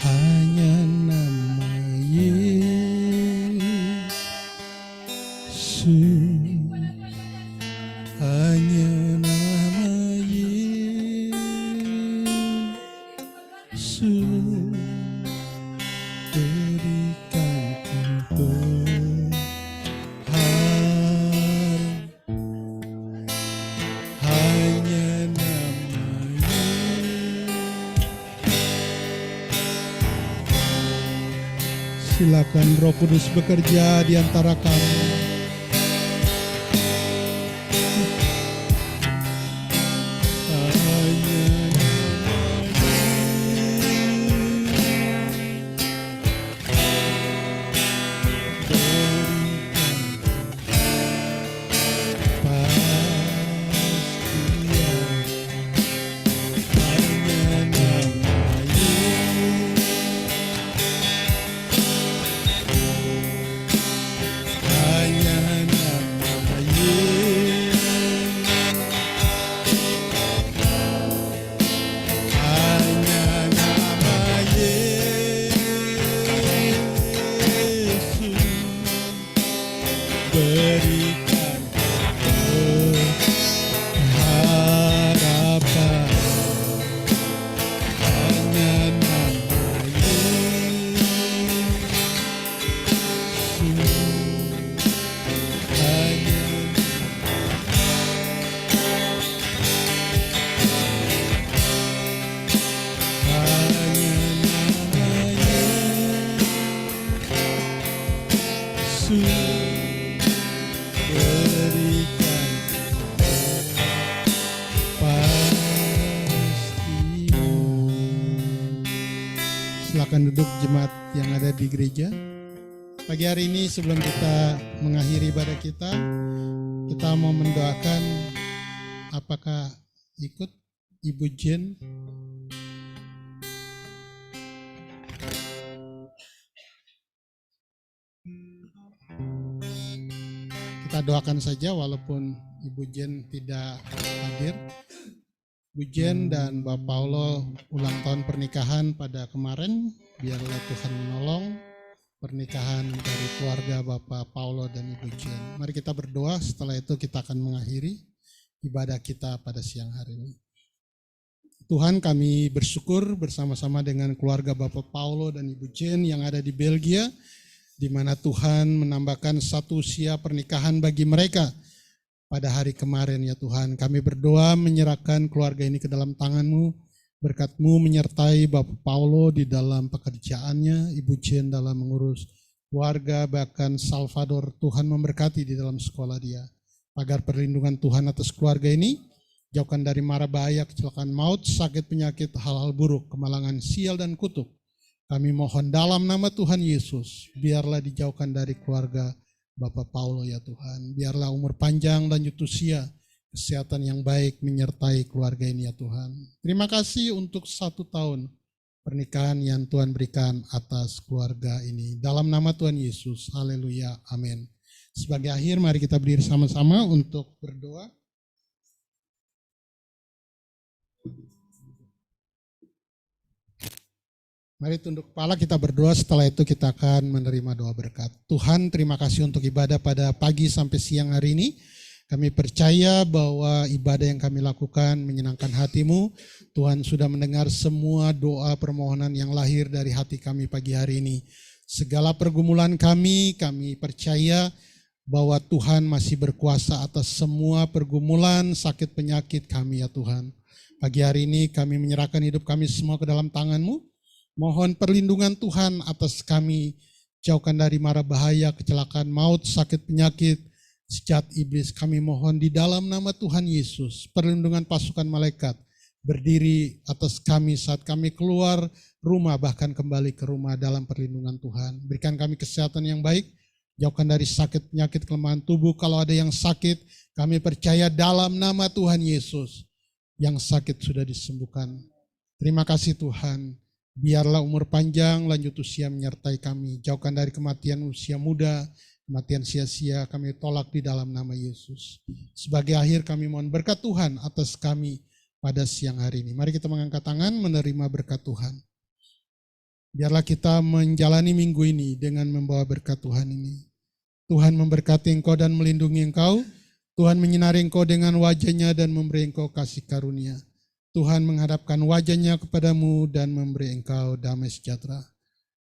hanya nama Yesus, hanya nama Yesus. Silakan Roh Kudus bekerja di antara kami. Silakan duduk jemaat yang ada di gereja. Pagi hari ini sebelum kita mengakhiri ibadah kita mau mendoakan. Apakah ikut Ibu Jen? Kita doakan saja walaupun Ibu Jen tidak hadir. Bu Jen dan Bapak Paulo ulang tahun pernikahan pada kemarin, biarlah Tuhan menolong pernikahan dari keluarga Bapak Paulo dan Ibu Jen. Mari kita berdoa, setelah itu kita akan mengakhiri ibadah kita pada siang hari ini. Tuhan, kami bersyukur bersama-sama dengan keluarga Bapak Paulo dan Ibu Jen yang ada di Belgia, di mana Tuhan menambahkan satu usia pernikahan bagi mereka. Pada hari kemarin ya Tuhan, kami berdoa menyerahkan keluarga ini ke dalam tangan-Mu, berkat-Mu menyertai Bapak Paulo di dalam pekerjaannya, Ibu Jen dalam mengurus keluarga, bahkan Salvador, Tuhan memberkati di dalam sekolah dia. Agar perlindungan Tuhan atas keluarga ini, jauhkan dari mara bahaya, kecelakaan maut, sakit penyakit, hal-hal buruk, kemalangan sial dan kutuk. Kami mohon dalam nama Tuhan Yesus, biarlah dijauhkan dari keluarga Bapak Paulo ya Tuhan, biarlah umur panjang dan usia, kesehatan yang baik menyertai keluarga ini ya Tuhan. Terima kasih untuk 1 tahun pernikahan yang Tuhan berikan atas keluarga ini. Dalam nama Tuhan Yesus, haleluya, amin. Sebagai akhir, mari kita berdiri sama-sama untuk berdoa. Mari tunduk kepala, kita berdoa, setelah itu kita akan menerima doa berkat. Tuhan, terima kasih untuk ibadah pada pagi sampai siang hari ini. Kami percaya bahwa ibadah yang kami lakukan menyenangkan hati-Mu. Tuhan sudah mendengar semua doa permohonan yang lahir dari hati kami pagi hari ini. Segala pergumulan kami percaya bahwa Tuhan masih berkuasa atas semua pergumulan, sakit penyakit kami ya Tuhan. Pagi hari ini kami menyerahkan hidup kami semua ke dalam tangan-Mu. Mohon perlindungan Tuhan atas kami, jauhkan dari mara bahaya, kecelakaan maut, sakit penyakit, sejat iblis. Kami mohon di dalam nama Tuhan Yesus, perlindungan pasukan malaikat berdiri atas kami saat kami keluar rumah, bahkan kembali ke rumah dalam perlindungan Tuhan. Berikan kami kesehatan yang baik, jauhkan dari sakit penyakit kelemahan tubuh. Kalau ada yang sakit, kami percaya dalam nama Tuhan Yesus, yang sakit sudah disembuhkan. Terima kasih Tuhan. Biarlah umur panjang, lanjut usia menyertai kami. Jauhkan dari kematian usia muda, kematian sia-sia, kami tolak di dalam nama Yesus. Sebagai akhir kami mohon berkat Tuhan atas kami pada siang hari ini. Mari kita mengangkat tangan menerima berkat Tuhan. Biarlah kita menjalani minggu ini dengan membawa berkat Tuhan ini. Tuhan memberkati engkau dan melindungi engkau. Tuhan menyinari engkau dengan wajah-Nya dan memberi engkau kasih karunia. Tuhan menghadapkan wajah-Nya kepadamu dan memberi engkau damai sejahtera.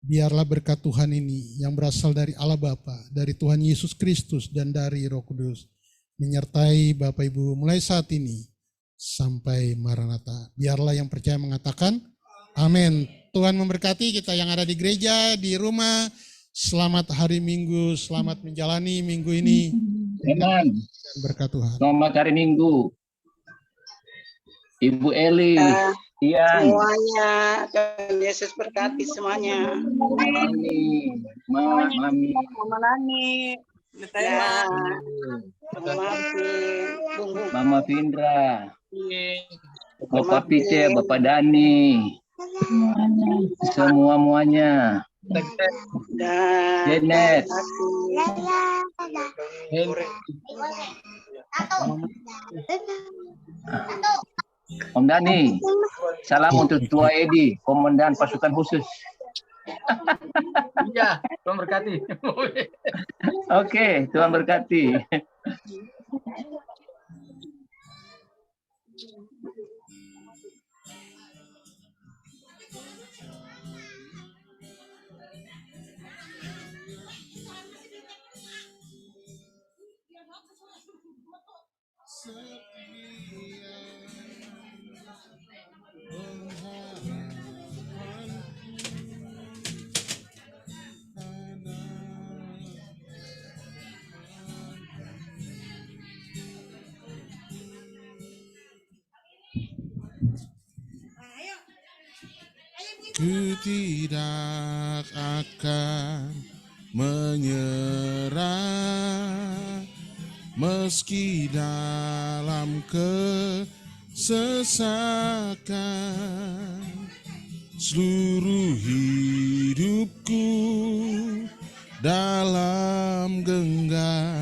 Biarlah berkat Tuhan ini yang berasal dari Allah Bapa, dari Tuhan Yesus Kristus dan dari Roh Kudus menyertai Bapak Ibu mulai saat ini sampai Maranatha. Biarlah yang percaya mengatakan amin. Tuhan memberkati kita yang ada di gereja, di rumah, Selamat hari Minggu, selamat menjalani minggu ini. Aman. Berkat Tuhan. Selamat hari Minggu. Ibu Eli, Ian, Semuanya, Tuhan Yesus berkati semuanya. Mami, Mami, Mama Nani, ya, Mama Martin, Mama Vindra, Bapak Pice, Bapak Dani, semuanya. dan Janet, Om Dani, salam untuk Tua Edi, Komandan Pasukan Khusus. Iya, Tuhan berkati. Oke, Tuhan berkati. Ku tidak akan menyerah meski dalam kesesakan. Seluruh hidupku dalam